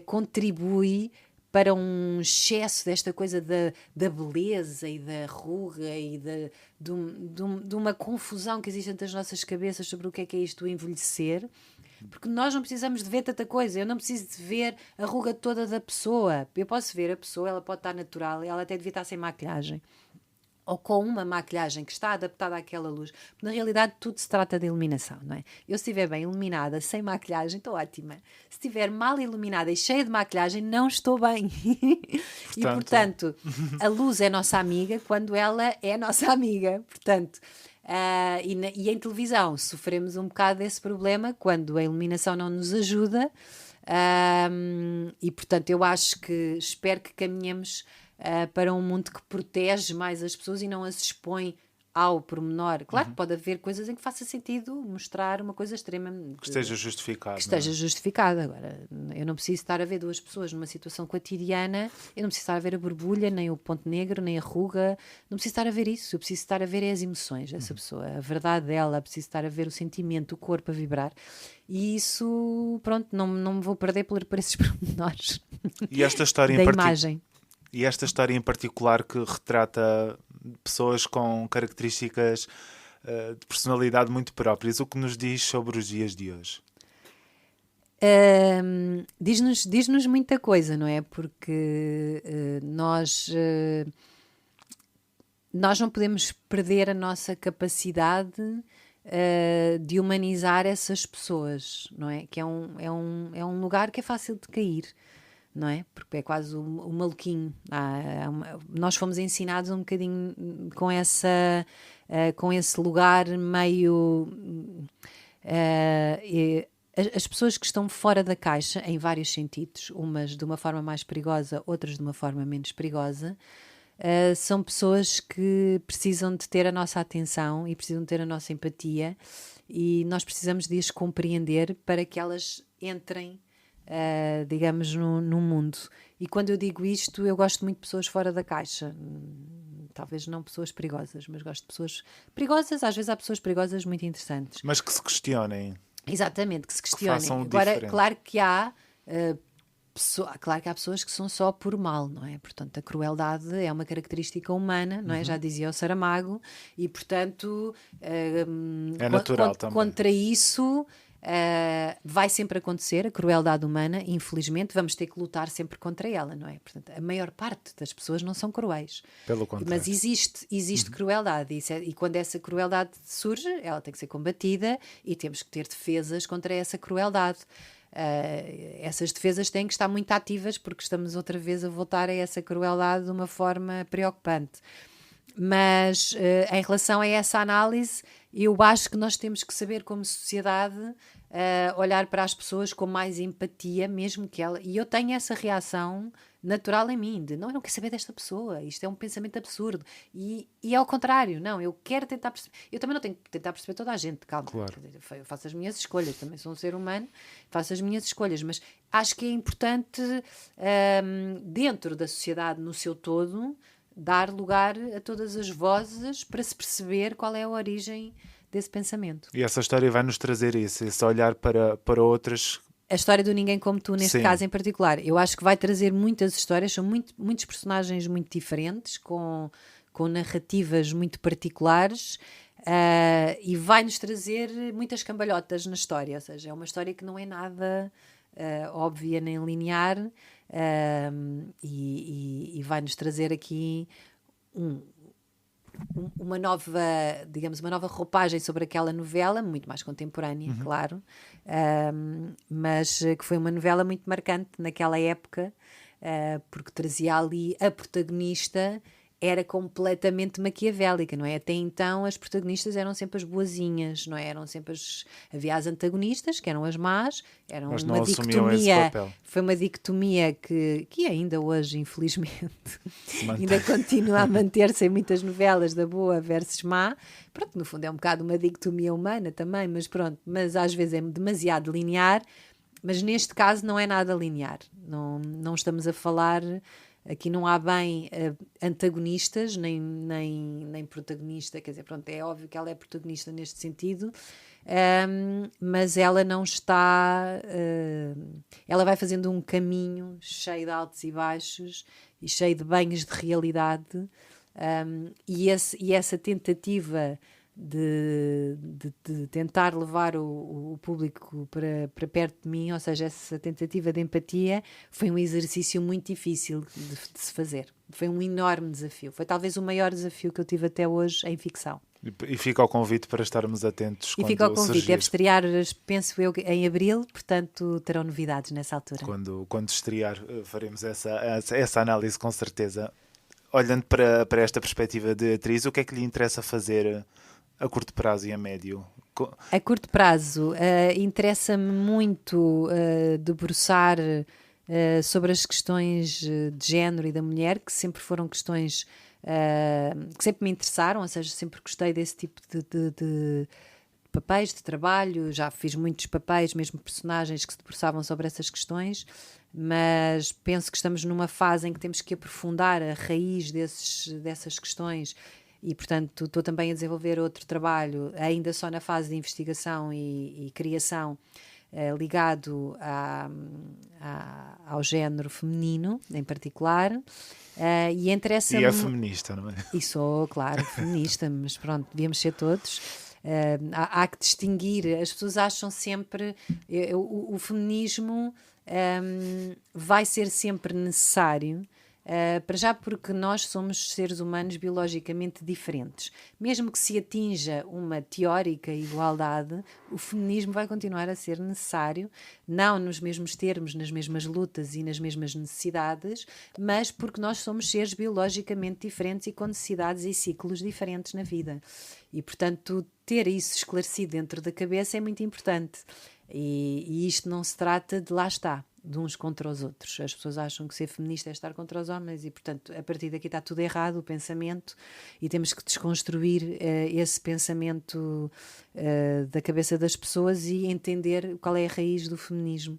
contribui para um excesso desta coisa da beleza e da ruga e de uma confusão que existe entre as nossas cabeças sobre o que é isto do envelhecer. Porque nós não precisamos de ver tanta coisa. Eu não preciso de ver a ruga toda da pessoa. Eu posso ver a pessoa, ela pode estar natural, ela até devia estar sem maquilhagem. Ou com uma maquilhagem que está adaptada àquela luz. Porque, na realidade, tudo se trata de iluminação, não é? Eu, se estiver bem iluminada, sem maquilhagem, estou ótima. Se estiver mal iluminada e cheia de maquilhagem, não estou bem. E, portanto, a luz é nossa amiga quando ela é nossa amiga. Portanto... e em televisão sofremos um bocado desse problema quando a iluminação não nos ajuda, e portanto eu espero que caminhemos para um mundo que protege mais as pessoas e não as expõe ao pormenor. Claro que pode haver coisas em que faça sentido mostrar uma coisa extremamente... Que esteja justificado. Que esteja justificada. Agora, eu não preciso estar a ver duas pessoas numa situação cotidiana, eu não preciso estar a ver a borbulha, nem o ponto negro, nem a ruga, não preciso estar a ver isso. Eu preciso estar a ver as emoções dessa pessoa, a verdade dela, preciso estar a ver o sentimento, o corpo a vibrar. E isso, pronto, não me vou perder por esses pormenores E esta história da imagem. E esta história em particular que retrata pessoas com características de personalidade muito próprias, o que nos diz sobre os dias de hoje? Diz-nos muita coisa, não é? Porque nós não podemos perder a nossa capacidade de humanizar essas pessoas, não é? Que é um lugar que é fácil de cair. Não é? Porque é quase o maluquinho. Nós fomos ensinados um bocadinho com esse lugar meio... as pessoas que estão fora da caixa, em vários sentidos, umas de uma forma mais perigosa, outras de uma forma menos perigosa, são pessoas que precisam de ter a nossa atenção e precisam de ter a nossa empatia, e nós precisamos de as compreender para que elas entrem digamos, no mundo. E quando eu digo isto, eu gosto muito de pessoas fora da caixa. Talvez não pessoas perigosas, mas gosto de pessoas perigosas. Às vezes há pessoas perigosas muito interessantes. Mas que se questionem. Exatamente, que se questionem. Que agora, diferente. claro que há pessoas que são só por mal, não é? Portanto, a crueldade é uma característica humana, não é? Já dizia o Saramago, e portanto é natural também. Contra isso vai sempre acontecer a crueldade humana, infelizmente vamos ter que lutar sempre contra ela, não é? Portanto, a maior parte das pessoas não são cruéis, pelo contrário, mas existe crueldade, e quando essa crueldade surge, ela tem que ser combatida e temos que ter defesas contra essa crueldade. Essas defesas têm que estar muito ativas, porque estamos outra vez a voltar a essa crueldade de uma forma preocupante. Mas em relação a essa análise, eu acho que nós temos que saber, como sociedade, olhar para as pessoas com mais empatia, mesmo que ela... E eu tenho essa reação natural em mim, de não, eu não quero saber desta pessoa, isto é um pensamento absurdo. E ao contrário, não, eu quero tentar perceber... Eu também não tenho que tentar perceber toda a gente, calma. Claro. Eu faço as minhas escolhas, também sou um ser humano, faço as minhas escolhas, mas acho que é importante, dentro da sociedade no seu todo, dar lugar a todas as vozes para se perceber qual é a origem desse pensamento. E essa história vai nos trazer isso, esse olhar para outras... A história do Ninguém Como Tu, neste caso em particular, eu acho que vai trazer muitas histórias, são muitos personagens muito diferentes, com narrativas muito particulares, e vai-nos trazer muitas cambalhotas na história, ou seja, é uma história que não é nada óbvia nem linear, e vai-nos trazer aqui uma nova, digamos, uma nova roupagem sobre aquela novela, muito mais contemporânea, claro, mas que foi uma novela muito marcante naquela época, porque trazia ali a protagonista era completamente maquiavélica, não é? Até então as protagonistas eram sempre as boazinhas, não é? Havia as antagonistas, que eram as más, era Mas uma não assumiam esse dicotomia, papel. foi uma dicotomia que ainda hoje, infelizmente, Se mantém. ainda continua a manter-se em muitas novelas, da boa versus má. Pronto, no fundo é um bocado uma dicotomia humana também, mas pronto, mas às vezes é demasiado linear, mas neste caso não é nada linear, não estamos a falar... Aqui não há bem antagonistas, nem protagonista, quer dizer, pronto, é óbvio que ela é protagonista neste sentido, mas ela não está... ela vai fazendo um caminho cheio de altos e baixos e cheio de banhos de realidade, e essa tentativa de tentar levar o público para perto de mim, ou seja, essa tentativa de empatia, foi um exercício muito difícil de se fazer. Foi um enorme desafio. Foi talvez o maior desafio que eu tive até hoje em ficção. E fica ao convite para estarmos atentos E quando fica ao convite. surgir. Deve estrear, penso eu, em abril, portanto terão novidades nessa altura. Quando estrear, faremos essa análise com certeza. Olhando para esta perspectiva de atriz, o que é que lhe interessa fazer a curto prazo e a médio? A curto prazo, interessa-me muito debruçar sobre as questões de género e da mulher, que sempre foram questões que sempre me interessaram, ou seja, sempre gostei desse tipo de papéis, de trabalho. Já fiz muitos papéis, mesmo personagens que se debruçavam sobre essas questões, mas penso que estamos numa fase em que temos que aprofundar a raiz dessas questões. E, portanto, estou também a desenvolver outro trabalho, ainda só na fase de investigação e criação, ligado ao género feminino, em particular. E interessa-me... E é feminista, não é? E sou, claro, feminista, mas pronto, devíamos ser todos. Há que distinguir, as pessoas acham sempre... o feminismo vai ser sempre necessário, para já porque nós somos seres humanos biologicamente diferentes. Mesmo que se atinja uma teórica igualdade, o feminismo vai continuar a ser necessário, não nos mesmos termos, nas mesmas lutas e nas mesmas necessidades, mas porque nós somos seres biologicamente diferentes e com necessidades e ciclos diferentes na vida. E, portanto, ter isso esclarecido dentro da cabeça é muito importante. E isto não se trata de lá está, de uns contra os outros. As pessoas acham que ser feminista é estar contra os homens e, portanto, a partir daqui está tudo errado, o pensamento, e temos que desconstruir esse pensamento da cabeça das pessoas e entender qual é a raiz do feminismo.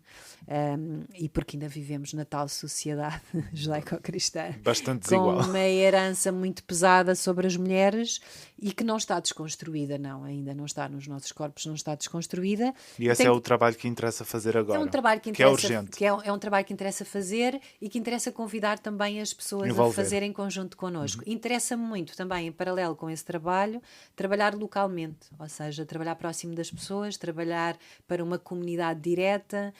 E porque ainda vivemos na tal sociedade judaico-cristã Bastante com desigual. uma herança muito pesada sobre as mulheres e que não está desconstruída, ainda não está nos nossos corpos, não está desconstruída. E esse é o trabalho que interessa fazer agora. É um trabalho que é urgente. é um trabalho que interessa fazer e que interessa convidar também as pessoas a fazer em conjunto connosco. Interessa-me muito também, em paralelo com esse trabalho, trabalhar localmente, ou seja, trabalhar próximo das pessoas, trabalhar para uma comunidade direta.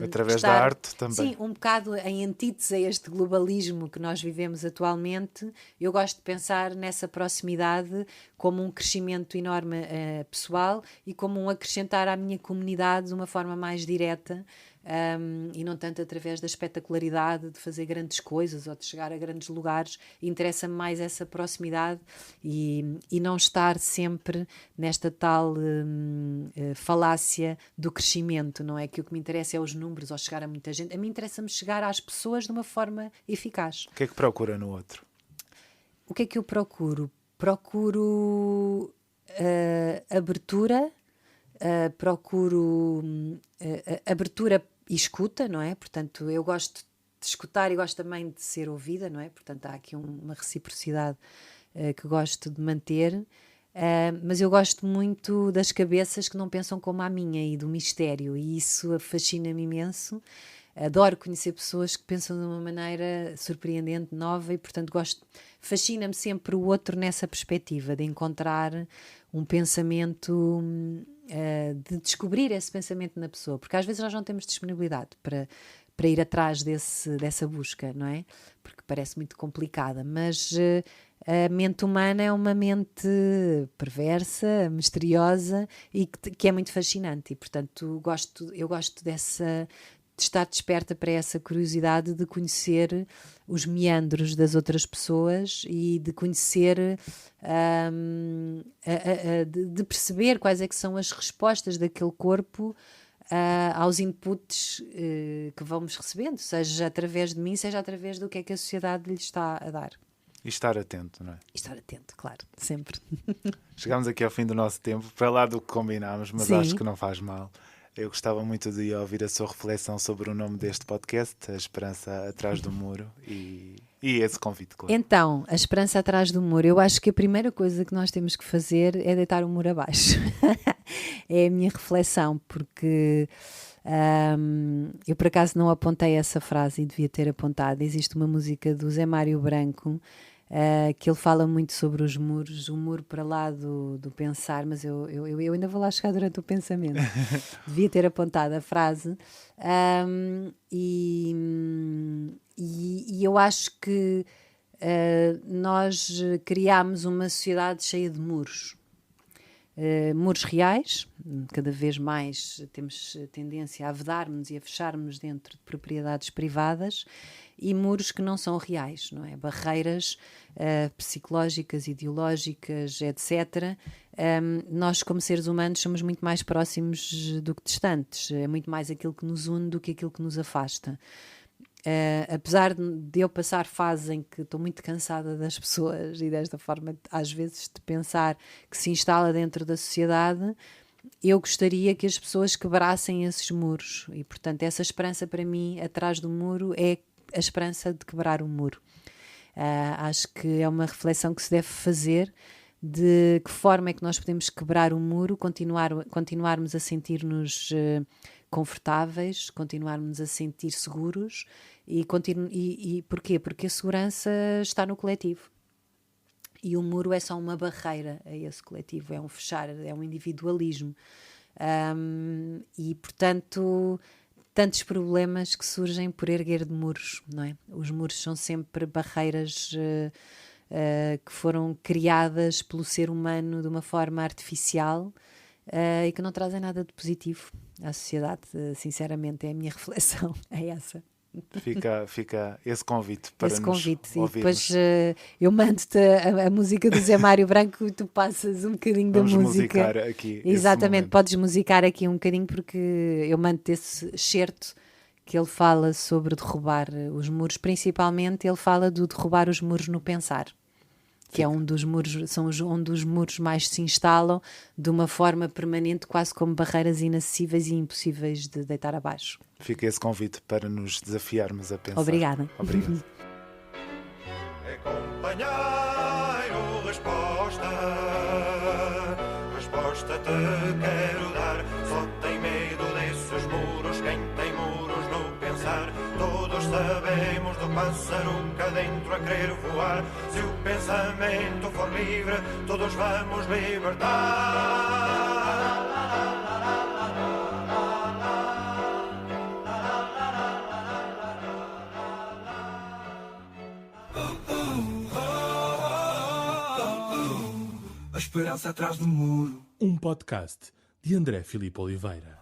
Através da arte também. Sim, um bocado em antítese a este globalismo que nós vivemos atualmente. Eu gosto de pensar nessa proximidade como um crescimento enorme pessoal e como um acrescentar à minha comunidade de uma forma mais direta, e não tanto através da espetacularidade de fazer grandes coisas ou de chegar a grandes lugares. Interessa-me mais essa proximidade e não estar sempre nesta tal falácia do crescimento, não é? Que o que me interessa é os números ou chegar a muita gente. A mim interessa-me chegar às pessoas de uma forma eficaz. O que é que procura no outro? O que é que eu procuro? Procuro abertura, procuro abertura e escuta, não é? Portanto, eu gosto de escutar e gosto também de ser ouvida, não é? Portanto, há aqui uma reciprocidade que gosto de manter, mas eu gosto muito das cabeças que não pensam como a minha e do mistério, e isso fascina-me imenso. Adoro conhecer pessoas que pensam de uma maneira surpreendente, nova, e portanto fascina-me sempre o outro nessa perspectiva de encontrar um pensamento, de descobrir esse pensamento na pessoa, porque às vezes nós não temos disponibilidade para ir atrás dessa busca, não é? Porque parece muito complicada, mas a mente humana é uma mente perversa, misteriosa e que é muito fascinante, e portanto eu gosto de estar desperta para essa curiosidade de conhecer os meandros das outras pessoas e de conhecer, de perceber quais é que são as respostas daquele corpo aos inputs que vamos recebendo, seja através de mim, seja através do que é que a sociedade lhe está a dar. E estar atento, não é? E estar atento, claro, sempre. Chegámos aqui ao fim do nosso tempo, para lá do que combinámos, mas Sim. acho que não faz mal. Eu gostava muito de ouvir a sua reflexão sobre o nome deste podcast, A Esperança Atrás do Muro, e esse convite, claro. Então, a esperança atrás do muro. Eu acho que a primeira coisa que nós temos que fazer é deitar o muro abaixo. É a minha reflexão, porque eu por acaso não apontei essa frase e devia ter apontado. Existe uma música do Zé Mário Branco que ele fala muito sobre os muros, o muro para lá do pensar, mas eu ainda vou lá chegar durante o pensamento. Devia ter apontado a frase. E eu acho que nós criámos uma sociedade cheia de muros. Muros reais, cada vez mais temos tendência a vedarmos e a fecharmos dentro de propriedades privadas, e muros que não são reais, não é? Barreiras psicológicas, ideológicas, etc. Nós, como seres humanos, somos muito mais próximos do que distantes. É muito mais aquilo que nos une do que aquilo que nos afasta. Apesar de eu passar fases em que estou muito cansada das pessoas e desta forma, às vezes, de pensar que se instala dentro da sociedade, eu gostaria que as pessoas quebrassem esses muros. E, portanto, essa esperança para mim, atrás do muro, é a esperança de quebrar o muro. Acho que é uma reflexão que se deve fazer de que forma é que nós podemos quebrar o muro, continuarmos a sentir-nos confortáveis, continuarmos a sentir seguros e porquê? Porque a segurança está no coletivo e o muro é só uma barreira a esse coletivo, é um fechar, é um individualismo e portanto tantos problemas que surgem por erguer de muros, não é? Os muros são sempre barreiras que foram criadas pelo ser humano de uma forma artificial e que não trazem nada de positivo à sociedade. Sinceramente, é a minha reflexão, é essa. Fica esse convite para esse nos convite. ouvirmos. E depois eu mando-te a música do Zé Mário Branco e tu passas um bocadinho Vamos da música. musicar aqui. Exatamente, podes musicar aqui um bocadinho porque eu mando-te esse excerto que ele fala sobre derrubar os muros. Principalmente ele fala do derrubar os muros no pensar, que é onde os muros mais se instalam de uma forma permanente, quase como barreiras inacessíveis e impossíveis de deitar abaixo. Fica esse convite para nos desafiarmos a pensar. Obrigada. Obrigado. É companheiro, resposta te quero dar. Só tem medo desses muros quem tem muros no pensar. Todos sabemos do pássaro cá dentro a querer voar. Se o pensamento for livre, todos vamos libertar. A esperança atrás do muro. Um podcast de André Filipe Oliveira.